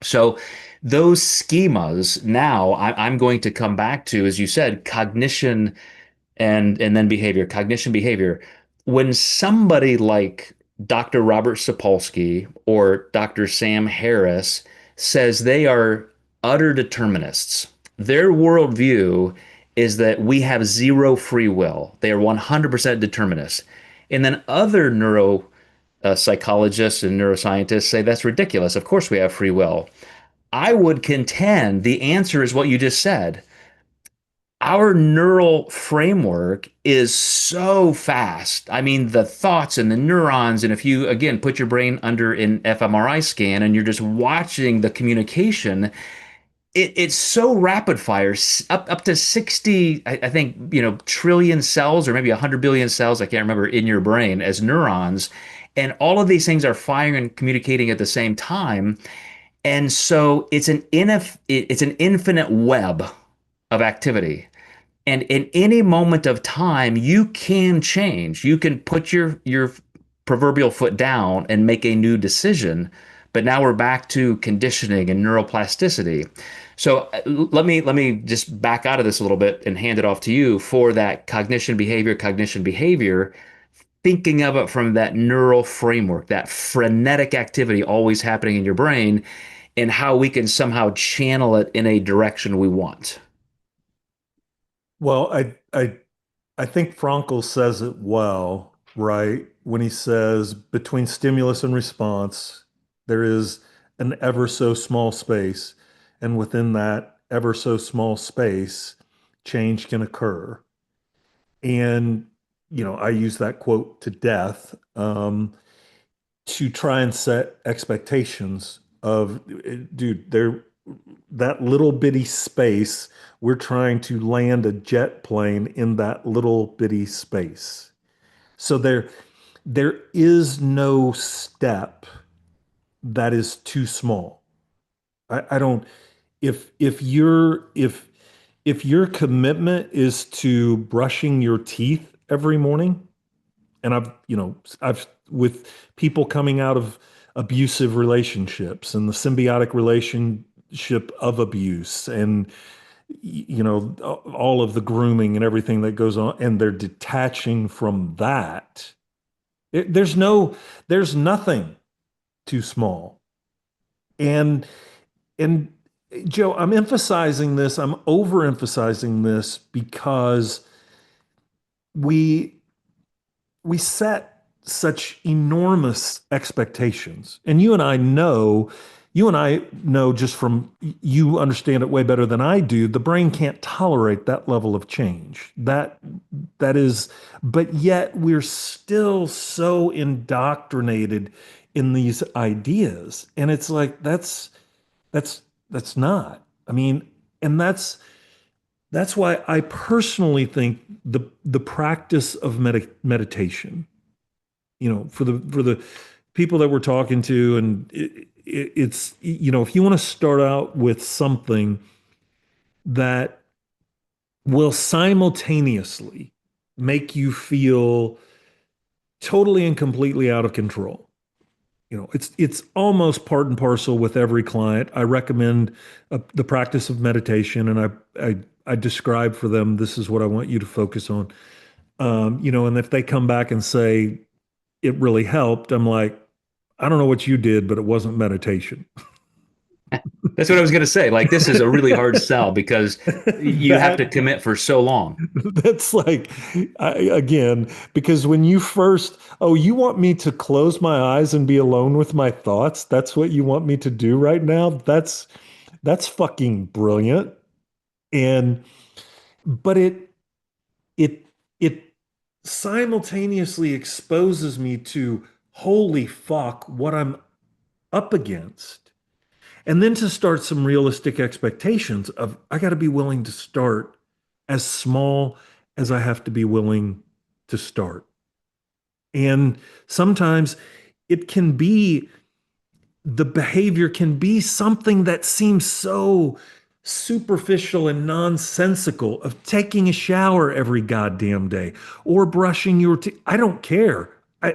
A: So those schemas now I'm going to come back to, as you said, cognition and then behavior. When somebody like Dr. Robert Sapolsky or Dr. Sam Harris says they are utter determinists, their worldview is that we have zero free will. They are 100% determinists. And then other neuro psychologists and neuroscientists say that's ridiculous. Of course we have free will. I would contend the answer is what you just said. Our neural framework is so fast. I mean, the thoughts and the neurons, and if you again put your brain under an fMRI scan and you're just watching the communication, it's so rapid fire, up to 60, I think, trillion cells or maybe 100 billion cells, I can't remember, in your brain as neurons. And all of these things are firing and communicating at the same time. And so it's an infinite web of activity. And in any moment of time, you can change. You can put your proverbial foot down and make a new decision. But now we're back to conditioning and neuroplasticity. So let me just back out of this a little bit and hand it off to you for that cognition behavior, thinking of it from that neural framework, that frenetic activity always happening in your brain, and how we can somehow channel it in a direction we want.
B: Well, I think Frankl says it well, right? When he says between stimulus and response, there is an ever so small space, and within that ever so small space, change can occur. And, I use that quote to death, to try and set expectations of, dude, that little bitty space, we're trying to land a jet plane in that little bitty space. So there is no step that is too small. I don't if your commitment is to brushing your teeth every morning, and I've with people coming out of abusive relationships and the symbiotic relationship of abuse, and all of the grooming and everything that goes on, and they're detaching from that. There's nothing too small. And and Joe, I'm overemphasizing this because we we set such enormous expectations. And you and I know just from you understand it way better than I do, the brain can't tolerate that level of change. That is, but yet we're still so indoctrinated in these ideas. And it's like that's not. I mean, and that's why I personally think the practice of meditation, for the people that we're talking to, and it's, if you want to start out with something that will simultaneously make you feel totally and completely out of control. It's almost part and parcel with every client. I recommend the practice of meditation, and I describe for them, this is what I want you to focus on. And if they come back and say it really helped, I'm like, I don't know what you did, but it wasn't meditation.
A: That's what I was going to say. Like, this is a really hard sell because you have to
B: That
A: commit for so long.
B: that's like, again, because when you first, oh, you want me to close my eyes and be alone with my thoughts? That's what you want me to do right now? That's fucking brilliant. And but it it simultaneously exposes me to, holy fuck, what I'm up against. And then to start some realistic expectations of, I got to be willing to start as small as I have to be willing to start. And sometimes it can be, the behavior can be something that seems so superficial and nonsensical, of taking a shower every goddamn day or brushing your teeth. I don't care.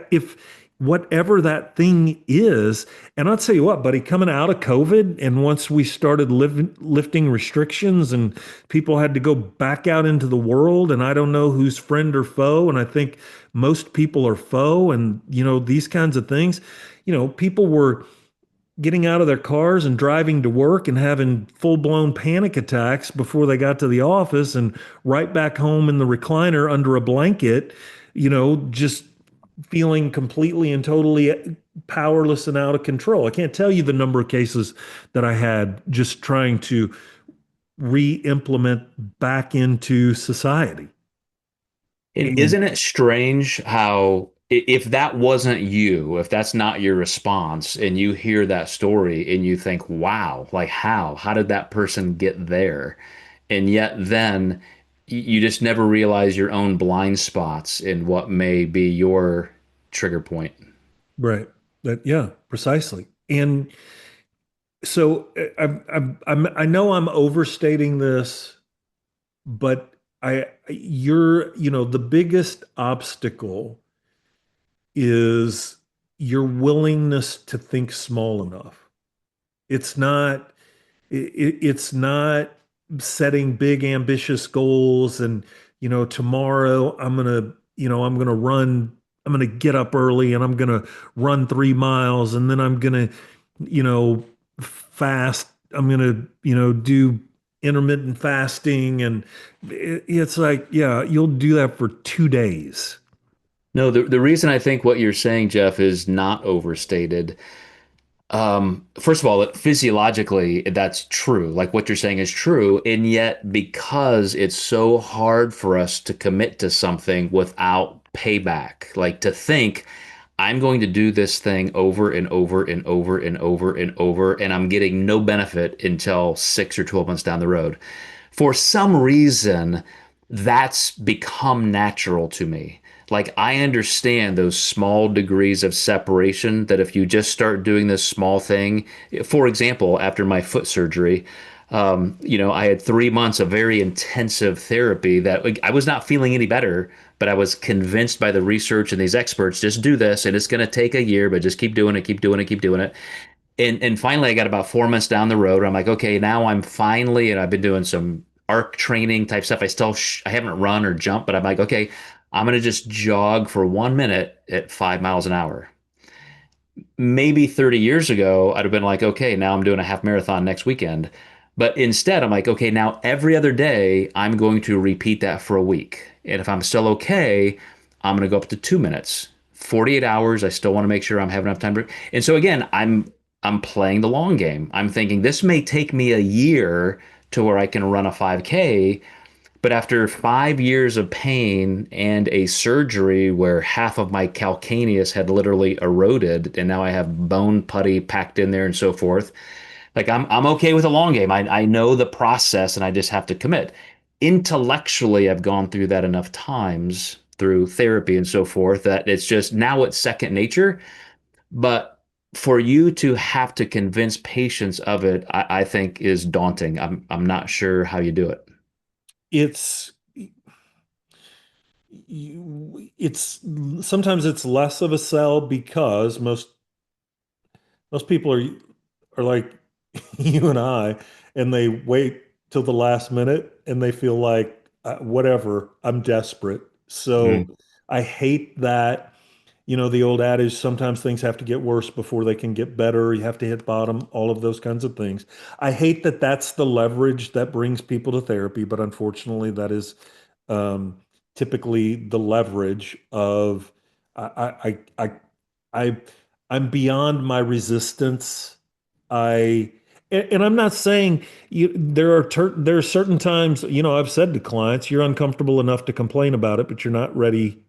B: If whatever that thing is, and I'll tell you what, buddy, coming out of COVID, and once we started lifting restrictions and people had to go back out into the world, and I don't know who's friend or foe, and I think most people are foe, and these kinds of things, people were getting out of their cars and driving to work and having full-blown panic attacks before they got to the office, and right back home in the recliner under a blanket, just feeling completely and totally powerless and out of control. I can't tell you the number of cases that I had just trying to re-implement back into society.
A: And
B: And
A: isn't it strange how, if that wasn't you, if that's not your response, and you hear that story and you think, wow, like how did that person get there? And yet then you just never realize your own blind spots in what may be your trigger point.
B: right, that, yeah, precisely. And so I know I'm overstating this, but the biggest obstacle is your willingness to think small enough. It's not it's not setting big ambitious goals and tomorrow I'm gonna run, I'm gonna get up early and I'm gonna run 3 miles and then I'm gonna you know fast, I'm gonna do intermittent fasting and it's like, yeah, you'll do that for 2 days.
A: No, the reason I think what you're saying, Jeff, is not overstated. First of all, physiologically, that's true. Like what you're saying is true. And yet, because it's so hard for us to commit to something without payback, like to think, I'm going to do this thing over and over and over and over and over, and I'm getting no benefit until 6 or 12 months down the road. For some reason, that's become natural to me. Like, I understand those small degrees of separation that if you just start doing this small thing, for example, after my foot surgery, I had 3 months of very intensive therapy that like, I was not feeling any better, but I was convinced by the research and these experts, just do this and it's going to take a year, but just keep doing it, keep doing it, keep doing it. And finally, I got about 4 months down the road. I'm like, okay, now I'm finally, and I've been doing some arc training type stuff. I haven't run or jumped, but I'm like, okay, I'm gonna just jog for 1 minute at 5 miles an hour. Maybe 30 years ago, I'd have been like, okay, now I'm doing a half marathon next weekend. But instead, I'm like, okay, now every other day, I'm going to repeat that for a week. And if I'm still okay, I'm going to go up to 2 minutes. 48 hours, I still want to make sure I'm having enough time to. And so again, I'm playing the long game. I'm thinking this may take me a year to where I can run a 5K, but after 5 years of pain and a surgery where half of my calcaneus had literally eroded, and now I have bone putty packed in there and so forth, like I'm okay with a long game. I know the process and I just have to commit. Intellectually, I've gone through that enough times through therapy and so forth that it's just now it's second nature. But for you to have to convince patients of it, I think is daunting. I'm not sure how you do it.
B: It's it's sometimes it's less of a sell because most people are like you and I, and they wait till the last minute and they feel like whatever, I'm desperate. So
A: Mm.
B: I hate that. The old adage, sometimes things have to get worse before they can get better. You have to hit bottom, all of those kinds of things. I hate that that's the leverage that brings people to therapy, but unfortunately, that is um, typically the leverage of I I I'm beyond my resistance. I and I'm not saying there are certain times, I've said to clients, you're uncomfortable enough to complain about it, but you're not ready,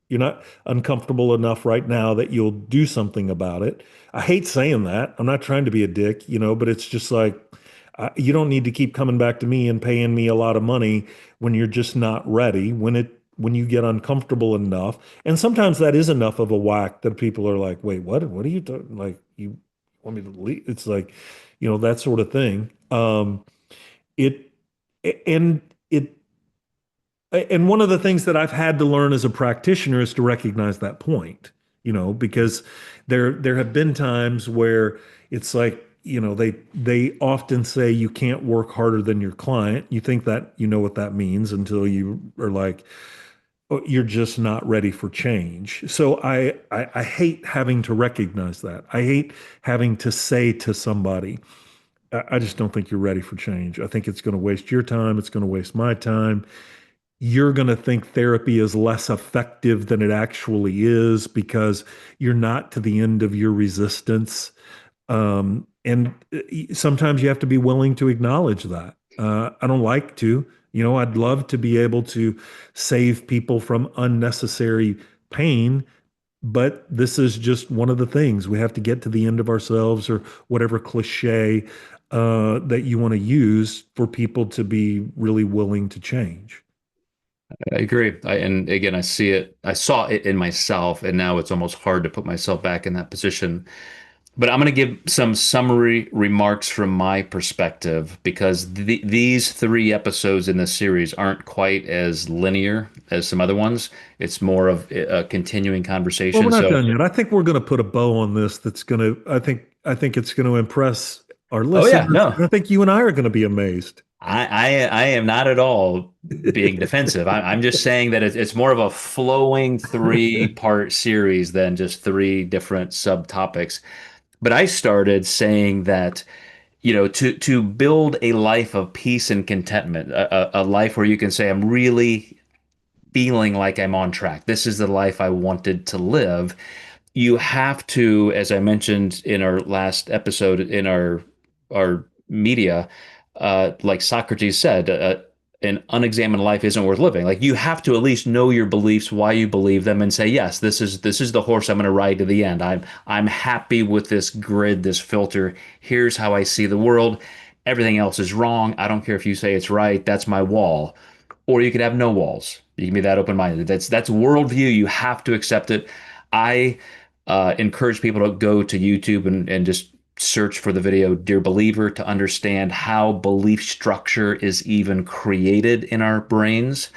B: you're not uncomfortable enough right now that you'll do something about it. I hate saying that. I'm not trying to be a dick, but it's just like you don't need to keep coming back to me and paying me a lot of money when you're just not ready. When you get uncomfortable enough, and sometimes that is enough of a whack that people are like, "Wait, what? What are you doing? Like, you want me to leave?" It's like, that sort of thing. It and it and one of the things that I've had to learn as a practitioner is to recognize that point, because there have been times where it's like, they often say you can't work harder than your client. You think that you know what that means until you are like, oh, you're just not ready for change. So I hate having to recognize that. I hate having to say to somebody, I just don't think you're ready for change. I think it's going to waste your time. It's going to waste my time. You're going to think therapy is less effective than it actually is because you're not to the end of your resistance. And sometimes you have to be willing to acknowledge that. I don't like to, I'd love to be able to save people from unnecessary pain, but this is just one of the things. We have to get to the end of ourselves or whatever cliche that you want to use for people to be really willing to change.
A: I agree. And again, I saw it in myself, and now it's almost hard to put myself back in that position. But I'm going to give some summary remarks from my perspective because these three episodes in this series aren't quite as linear as some other ones. It's more of a continuing
B: Well, we're
A: conversation.
B: not
A: So,
B: done yet. I think we're going to put a bow on this that's going to, I think it's going to impress our
A: oh yeah,
B: listeners.
A: no,
B: And I think you and I are going to be amazed.
A: I am not at all being defensive. I'm just saying that it's more of a flowing three-part series than just three different subtopics. But I started saying that, to build a life of peace and contentment, a life where you can say, I'm really feeling like I'm on track. This is the life I wanted to live. You have to, as I mentioned in our last episode in our media, like Socrates said, an unexamined life isn't worth living. Like you have to at least know your beliefs, why you believe them, and say, yes, this is the horse I'm going to ride to the end. I'm happy with this grid, this filter. Here's how I see the world. Everything else is wrong. I don't care if you say it's right. That's my wall. Or you could have no walls. You can be that open-minded. That's worldview. You have to accept it. I encourage people to go to YouTube and just search for the video Dear Believer to understand how belief structure is even created in our brains.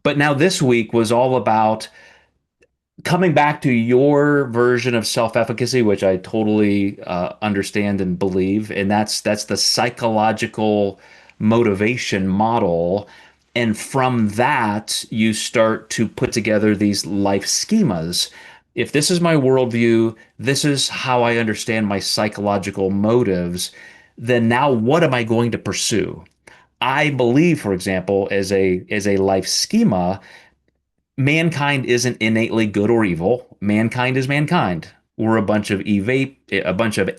A: But now this week was all about coming back to your version of self-efficacy, which I totally understand and believe, and that's the psychological motivation model. And from that, you start to put together these life schemas. If this is my worldview, this is how I understand my psychological motives, then now what am I going to pursue? I believe, for example, as a life schema, mankind isn't innately good or evil. Mankind is mankind. We're a bunch of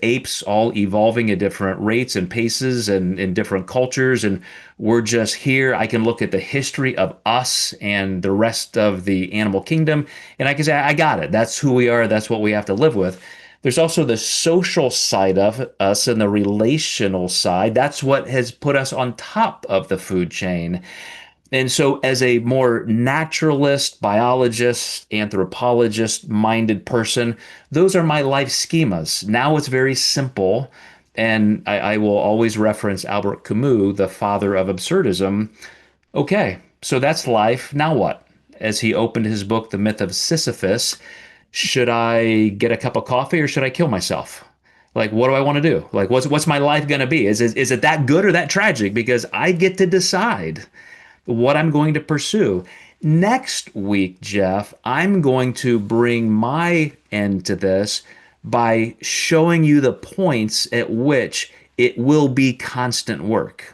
A: apes all evolving at different rates and paces and in different cultures. And we're just here. I can look at the history of us and the rest of the animal kingdom, and I can say, I got it. That's who we are. That's what we have to live with. There's also the social side of us and the relational side. That's what has put us on top of the food chain. And so, as a more naturalist, biologist, anthropologist minded person, those are my life schemas. Now it's very simple. And I will always reference Albert Camus, the father of absurdism. Okay, so that's life. Now what? As he opened his book, The Myth of Sisyphus, should I get a cup of coffee or should I kill myself? Like, what do I want to do? Like, what's my life going to be? Is it that good or that tragic? Because I get to decide what I'm going to pursue. Next week, Jeff, I'm going to bring my end to this by showing you the points at which it will be constant work.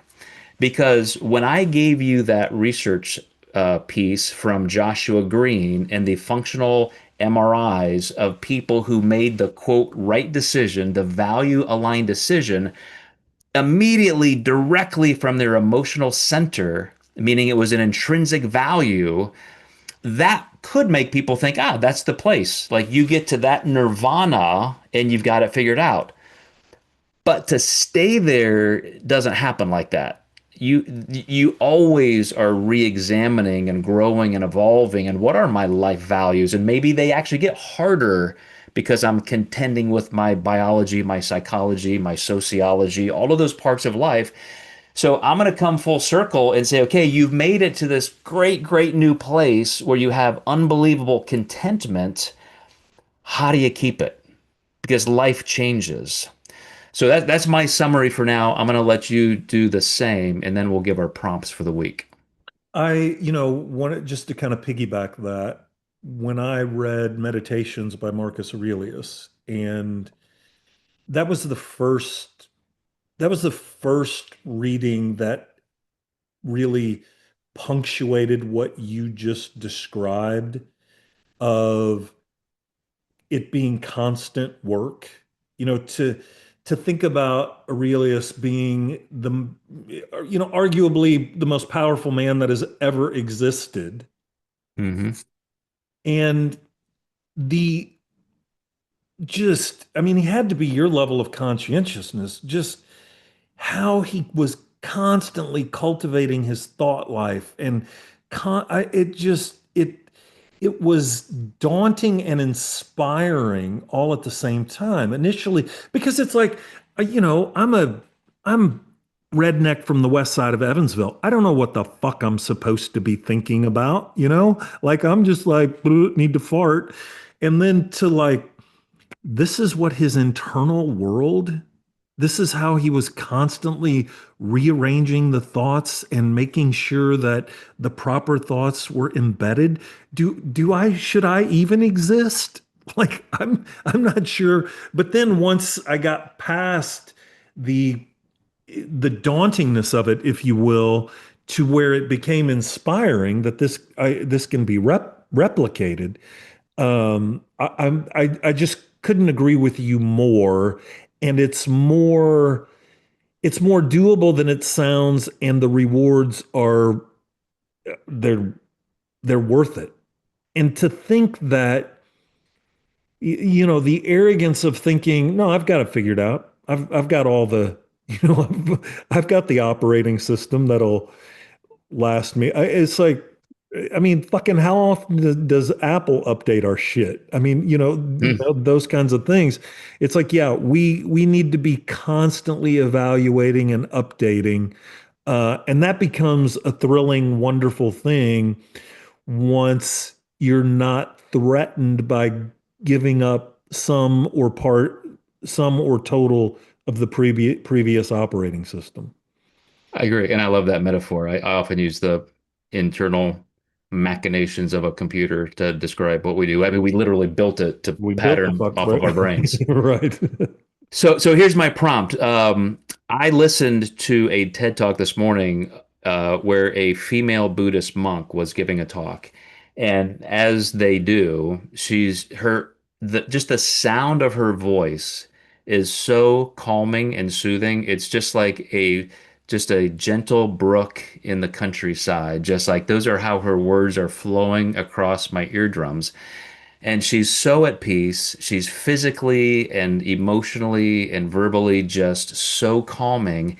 A: Because when I gave you that research piece from Joshua Green and the functional MRIs of people who made the quote right decision, the value aligned decision, immediately directly from their emotional center, meaning it was an intrinsic value, that could make people think, that's the place. Like you get to that nirvana and you've got it figured out. But to stay there doesn't happen like that. You always are re-examining and growing and evolving and what are my life values? And maybe they actually get harder because I'm contending with my biology, my psychology, my sociology, all of those parts of life. So I'm going to come full circle and say, okay, you've made it to this great, great new place where you have unbelievable contentment. How do you keep it? Because life changes. So that's my summary for now. I'm going to let you do the same, and then we'll give our prompts for the week.
B: Wanted just to kind of piggyback that when I read Meditations by Marcus Aurelius, and that was the first that was the first reading that really punctuated what you just described of it being constant work. To think about Aurelius being arguably the most powerful man that has ever existed.
A: Hmm.
B: And the I mean, he had to be your level of conscientiousness, just how he was constantly cultivating his thought life. And it it was daunting and inspiring all at the same time initially because it's like I'm redneck from the west side of Evansville. I don't know what the fuck I'm supposed to be thinking about, like I'm just like need to fart. And then to like this is what his internal world, this is how he was constantly rearranging the thoughts and making sure that the proper thoughts were embedded. Do I should I even exist? Like I'm not sure. But then once I got past the the dauntingness of it, if you will, to where it became inspiring that this can be replicated. I just couldn't agree with you more, and it's more doable than it sounds, and the rewards are they're they're worth it. And to think that the arrogance of thinking, no, I've got it figured out. I've got all the I've got the operating system that'll last me. It's like, I mean, fucking how often does Apple update our shit? I mean,
A: Hmm.
B: those kinds of things. It's like, yeah, we need to be constantly evaluating and updating, and that becomes a thrilling, wonderful thing once you're not threatened by giving up some or total of the previous operating system.
A: I agree. And I love that metaphor. I often use the internal machinations of a computer to describe what we do. I mean, we literally built it to
B: We built the
A: pattern
B: fuck,
A: off of
B: right?
A: our brains.
B: Right.
A: So here's my prompt. I listened to a TED Talk this morning where a female Buddhist monk was giving a talk, and as they do, just the sound of her voice is so calming and soothing. It's just a gentle brook in the countryside. Just like those are how her words are flowing across my eardrums. And she's so at peace. She's physically and emotionally and verbally just so calming.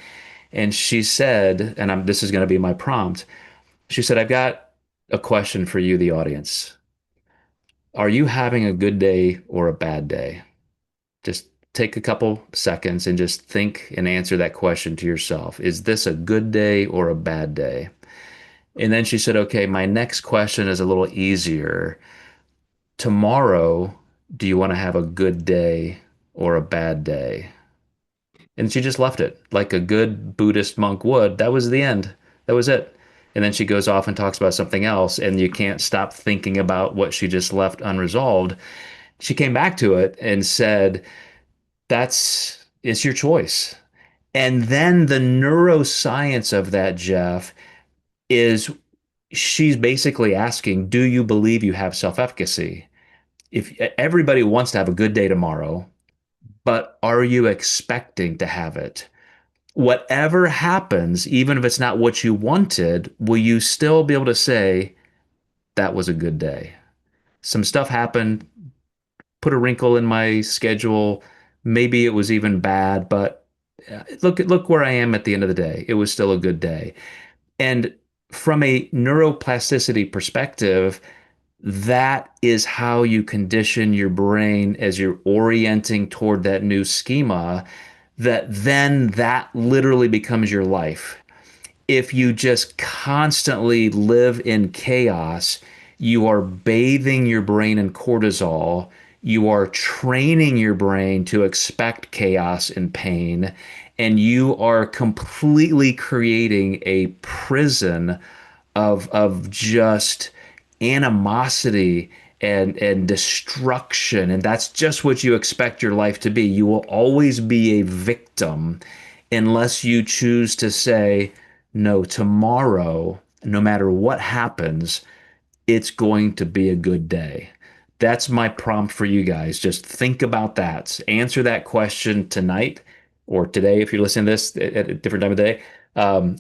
A: And she said, and this is going to be my prompt. She said, I've got a question for you, the audience. Are you having a good day or a bad day? Just take a couple seconds and just think and answer that question to yourself. Is this a good day or a bad day? And then she said, okay, my next question is a little easier. Tomorrow, do you want to have a good day or a bad day? And she just left it like a good Buddhist monk would. That was the end. That was it. And then she goes off and talks about something else, and you can't stop thinking about what she just left unresolved. She came back to it and said, it's your choice. And then the neuroscience of that, Jeff, is she's basically asking, do you believe you have self-efficacy? If everybody wants to have a good day tomorrow, but are you expecting to have it? Whatever happens, even if it's not what you wanted, will you still be able to say that was a good day? Some stuff happened, put a wrinkle in my schedule. Maybe it was even bad, but look where I am at the end of the day. It was still a good day. And from a neuroplasticity perspective, that is how you condition your brain as you're orienting toward that new schema, that then that literally becomes your life. If you just constantly live in chaos, you are bathing your brain in cortisol. You are training your brain to expect chaos and pain, and you are completely creating a prison of just animosity and destruction. And that's just what you expect your life to be. You will always be a victim unless you choose to say, no, tomorrow, no matter what happens, it's going to be a good day. That's my prompt for you guys. Just think about that. Answer that question tonight or today if you're listening to this at a different time of day. Um,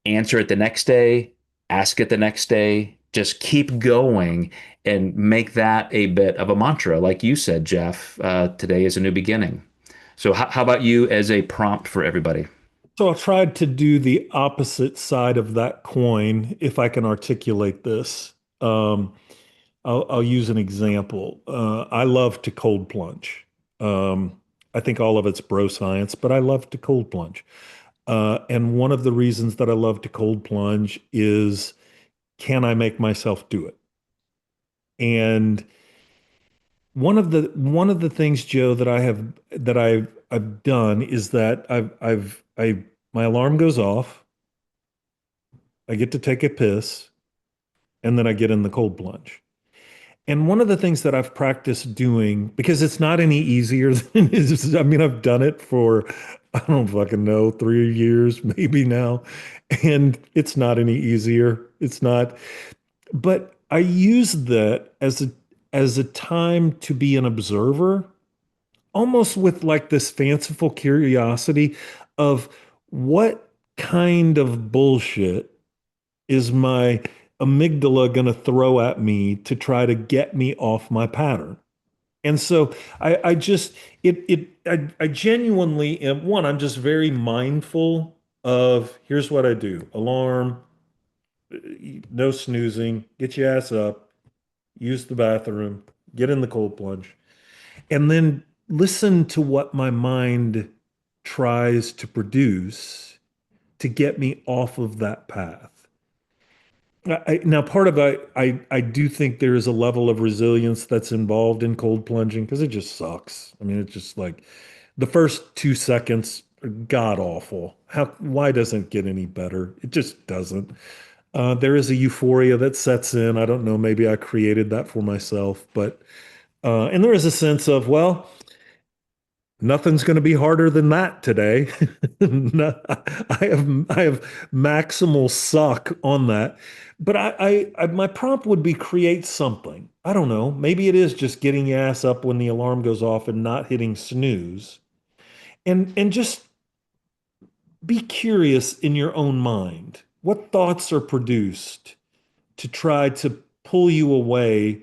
A: Answer it the next day, ask it the next day. Just keep going and make that a bit of a mantra. Like you said, Jeff, today is a new beginning. So, how about you as a prompt for everybody?
B: So I tried to do the opposite side of that coin, if I can articulate this. Um, I'll use an example. I love to cold plunge. Um, I think all of it's bro science, but I love to cold plunge. And one of the reasons that I love to cold plunge is, can I make myself do it? And one of the things, Joe, that I've done is that I my alarm goes off, I get to take a piss, and then I get in the cold plunge. And one of the things that I've practiced doing, because it's not any easier than it is, I mean, I've done it for, I don't fucking know, 3 years maybe now, and it's not any easier. It's not, but I use that as a time to be an observer, almost with like this fanciful curiosity of what kind of bullshit is my amygdala going to throw at me to try to get me off my pattern. And so I just I genuinely am, one, I'm just very mindful of, here's what I do. Alarm, no snoozing, get your ass up, use the bathroom, get in the cold plunge, and then listen to what my mind tries to produce to get me off of that path. Now, part of I do think there is a level of resilience that's involved in cold plunging because it just sucks. I mean, it's just like the first 2 seconds are god awful. Why doesn't it get any better? It just doesn't. There is a euphoria that sets in. I don't know, maybe I created that for myself, but and there is a sense of, well, nothing's going to be harder than that today. I have maximal suck on that. But my prompt would be create something. I don't know. Maybe it is just getting your ass up when the alarm goes off and not hitting snooze. And just be curious in your own mind. What thoughts are produced to try to pull you away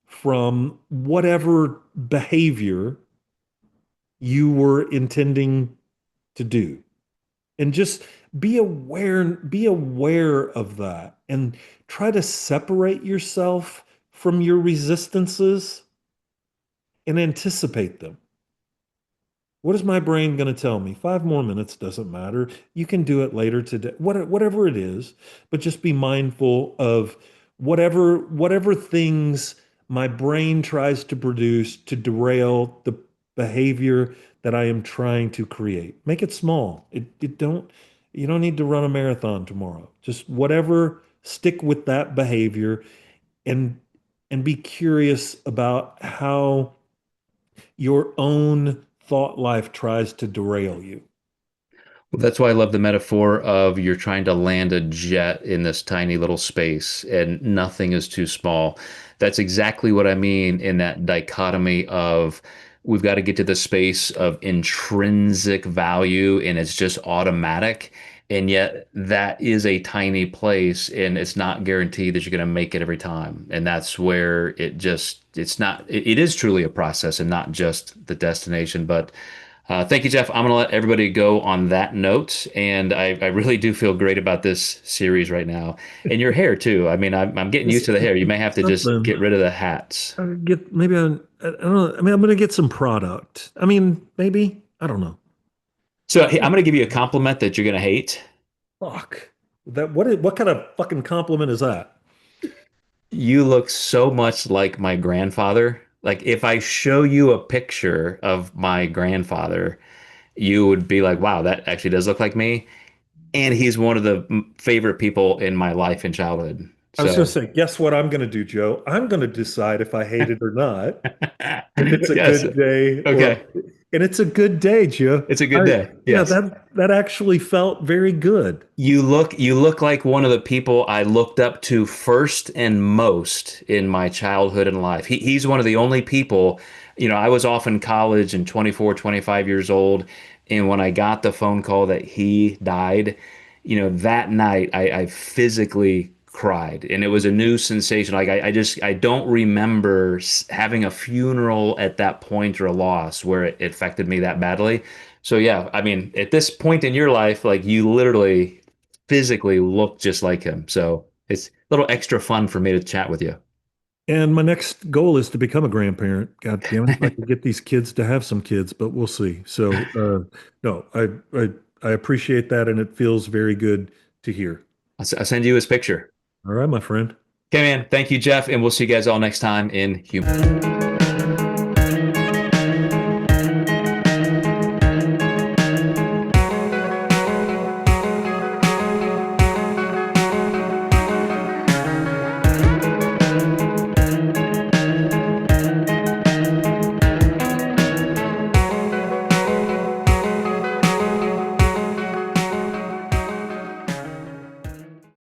B: from whatever behavior you were intending to do? And just be aware of that and try to separate yourself from your resistances and anticipate them. What is my brain going to tell me? 5 more minutes doesn't matter. You can do it later today, whatever it is, but just be mindful of whatever things my brain tries to produce to derail the behavior that I am trying to create. Make it small. You don't need to run a marathon tomorrow. Just whatever, stick with that behavior and and be curious about how your own thought life tries to derail you.
A: Well, that's why I love the metaphor of you're trying to land a jet in this tiny little space and nothing is too small. That's exactly what I mean in that dichotomy of we've got to get to the space of intrinsic value and it's just automatic. And yet that is a tiny place and it's not guaranteed that you're going to make it every time. And that's where it's not, it is truly a process and not just the destination. But thank you, Jeff. I'm going to let everybody go on that note. And I really do feel great about this series right now. And your hair, too. I mean, I'm getting used
B: Just
A: to the hair. You may have to just
B: something.
A: get rid of the hats.
B: Get maybe I don't know. I mean, I'm gonna get some product. I mean, maybe I don't know.
A: So hey, I'm going to give you a compliment that you're going to hate.
B: Fuck. What kind of fucking compliment is that?
A: You look so much like my grandfather. Like, if I show you a picture of my grandfather, you would be like, wow, that actually does look like me. And he's one of the favorite people in my life in childhood.
B: I was gonna
A: So,
B: say, guess what I'm gonna do, Joe? I'm gonna decide if I hate it or not, if it's a
A: yes.
B: good day
A: Okay.
B: and it's a good day, Joe.
A: It's a good
B: I
A: day.
B: Yeah,
A: Yes.
B: that actually felt very good.
A: You look like one of the people I looked up to first and most in my childhood and life. He's one of the only people, I was off in college and 24, 25 years old. And when I got the phone call that he died, that night I physically cried. And it was a new sensation. Like I don't remember having a funeral at that point or a loss where it affected me that badly. So yeah, I mean, at this point in your life, like you literally physically look just like him. So it's a little extra fun for me to chat with you.
B: And my next goal is to become a grandparent. God damn it, if I could get these kids to have some kids, but we'll see. So, no, I appreciate that, and it feels very good to hear.
A: I'll send you his picture.
B: All right, my friend.
A: Okay, man. Thank you, Jeff, and we'll see you guys all next time in Human.